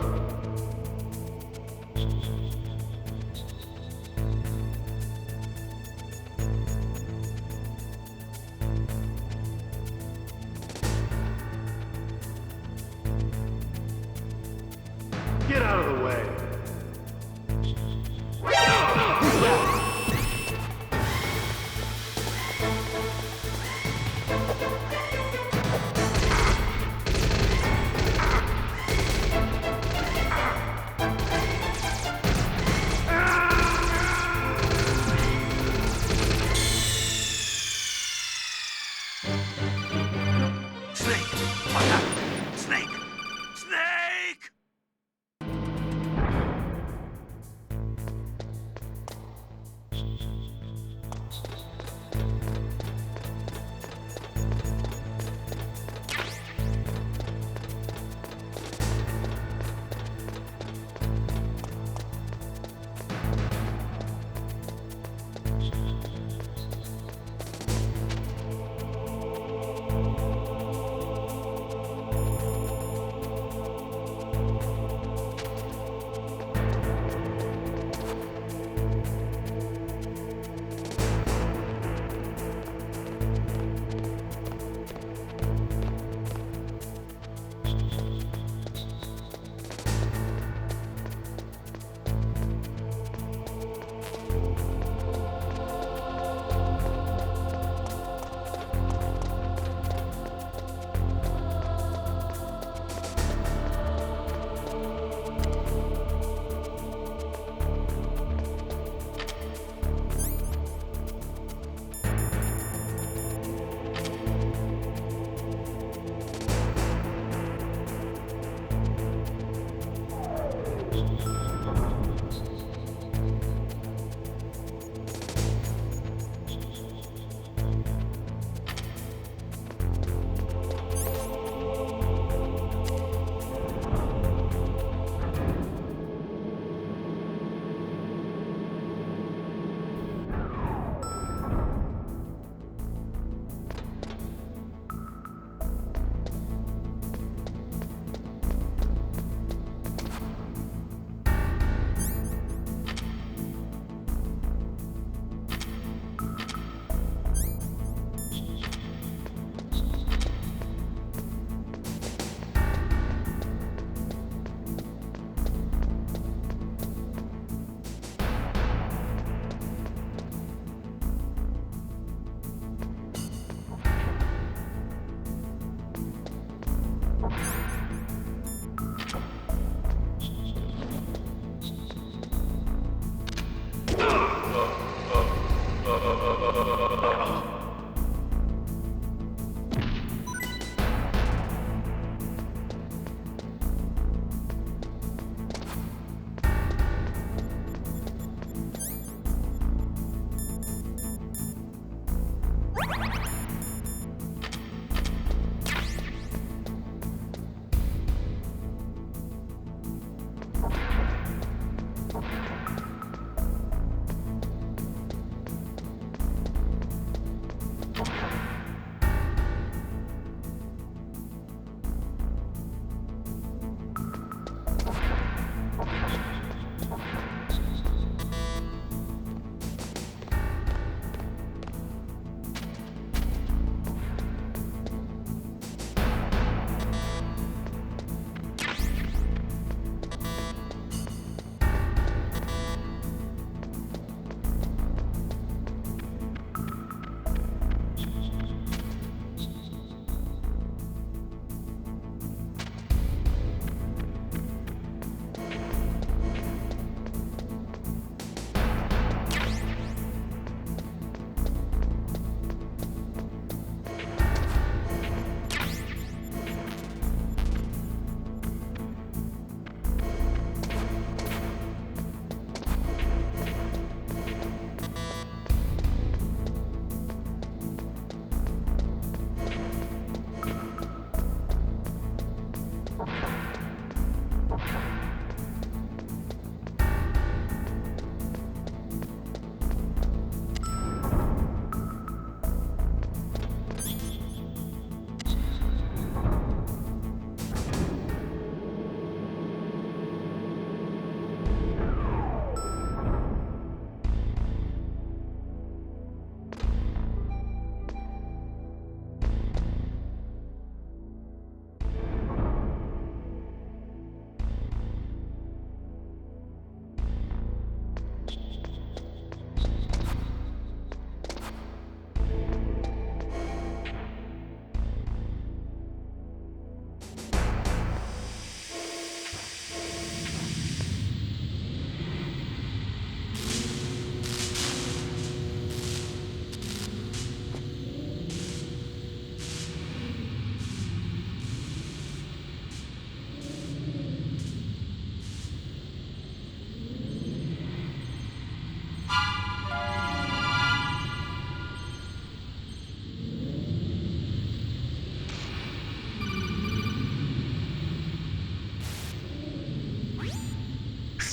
Get out of the way.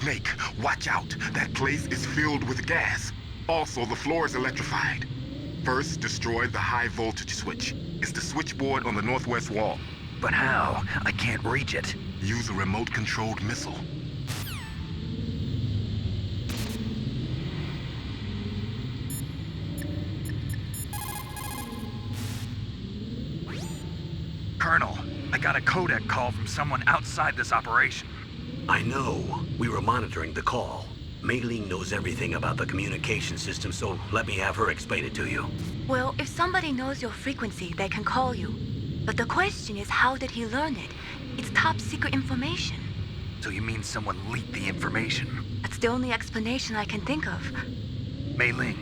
Snake, watch out. That place is filled with gas. Also, the floor is electrified. First, destroy the high voltage switch. It's the switchboard on the northwest wall. But how? I can't reach it. Use a remote-controlled missile. Colonel, I got a codec call from someone outside this operation. I know. We were monitoring the call. Mei Ling knows everything about the communication system, so let me have her explain it to you. Well, if somebody knows your frequency, they can call you. But the question is, how did he learn it? It's top secret information. So you mean someone leaked the information? That's the only explanation I can think of. Mei Ling,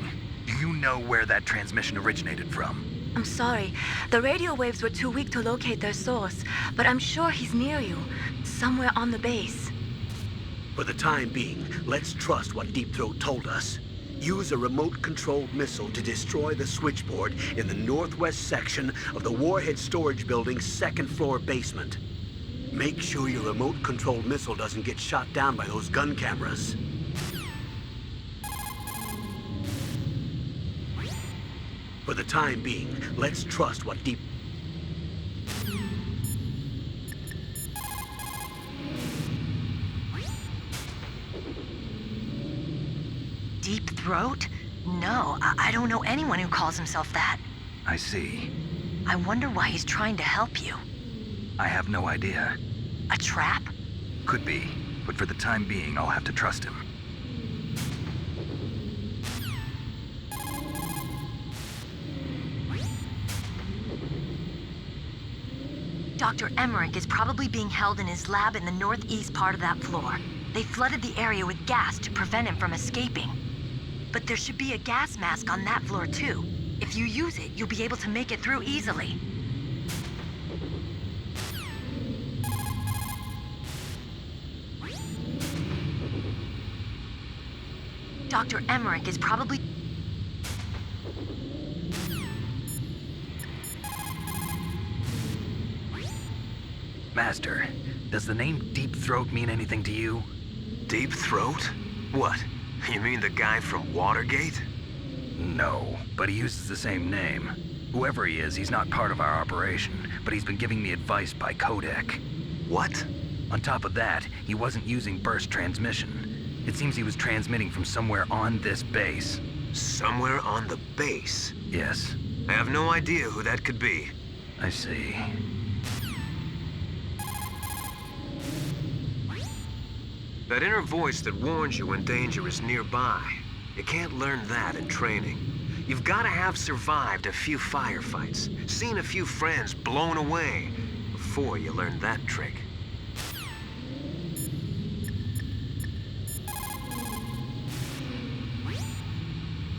do you know where that transmission originated from? I'm sorry. The radio waves were too weak to locate their source, but I'm sure he's near you, somewhere on the base. For the time being, let's trust what Deep Throat told us. Use a remote-controlled missile to destroy the switchboard in the northwest section of the Warhead Storage Building's second-floor basement. Make sure your remote-controlled missile doesn't get shot down by those gun cameras. For the time being, let's trust what Deep... Deep Throat? No, I don't know anyone who calls himself that. I see. I wonder why he's trying to help you. I have no idea. A trap? Could be, but for the time being, I'll have to trust him. Dr. Emmerich is probably being held in his lab in the northeast part of that floor. They flooded the area with gas to prevent him from escaping. But there should be a gas mask on that floor too. If you use it, you'll be able to make it through easily. Dr. Emmerich is probably... Master, does the name Deep Throat mean anything to you? Deep Throat? What? You mean the guy from Watergate? No, but he uses the same name. Whoever he is, he's not part of our operation, but he's been giving me advice by codec. What? On top of that, he wasn't using burst transmission. It seems he was transmitting from somewhere on this base. Somewhere on the base? Yes. I have no idea who that could be. I see. That inner voice that warns you when danger is nearby. You can't learn that in training. You've got to have survived a few firefights, seen a few friends blown away, before you learn that trick.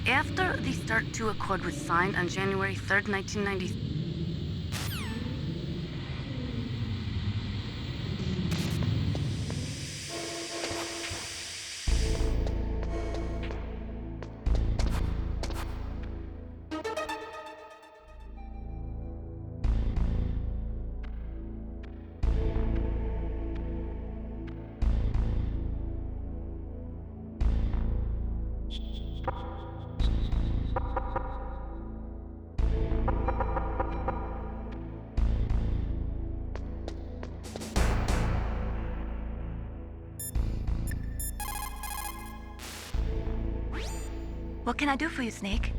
After the START II Accord was signed on January 3rd, 1993, What can I do for you, Snake?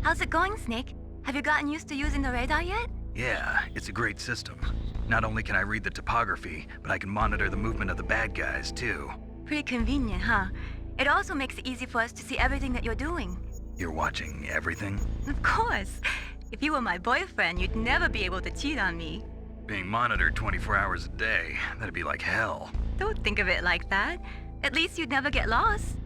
How's it going, Snake? Have you gotten used to using the radar yet? Yeah, it's a great system. Not only can I read the topography, but I can monitor the movement of the bad guys, too. Pretty convenient, huh? It also makes it easy for us to see everything that you're doing. You're watching everything? Of course. If you were my boyfriend, you'd never be able to cheat on me. Being monitored 24 hours a day, that'd be like hell. Don't think of it like that. At least you'd never get lost.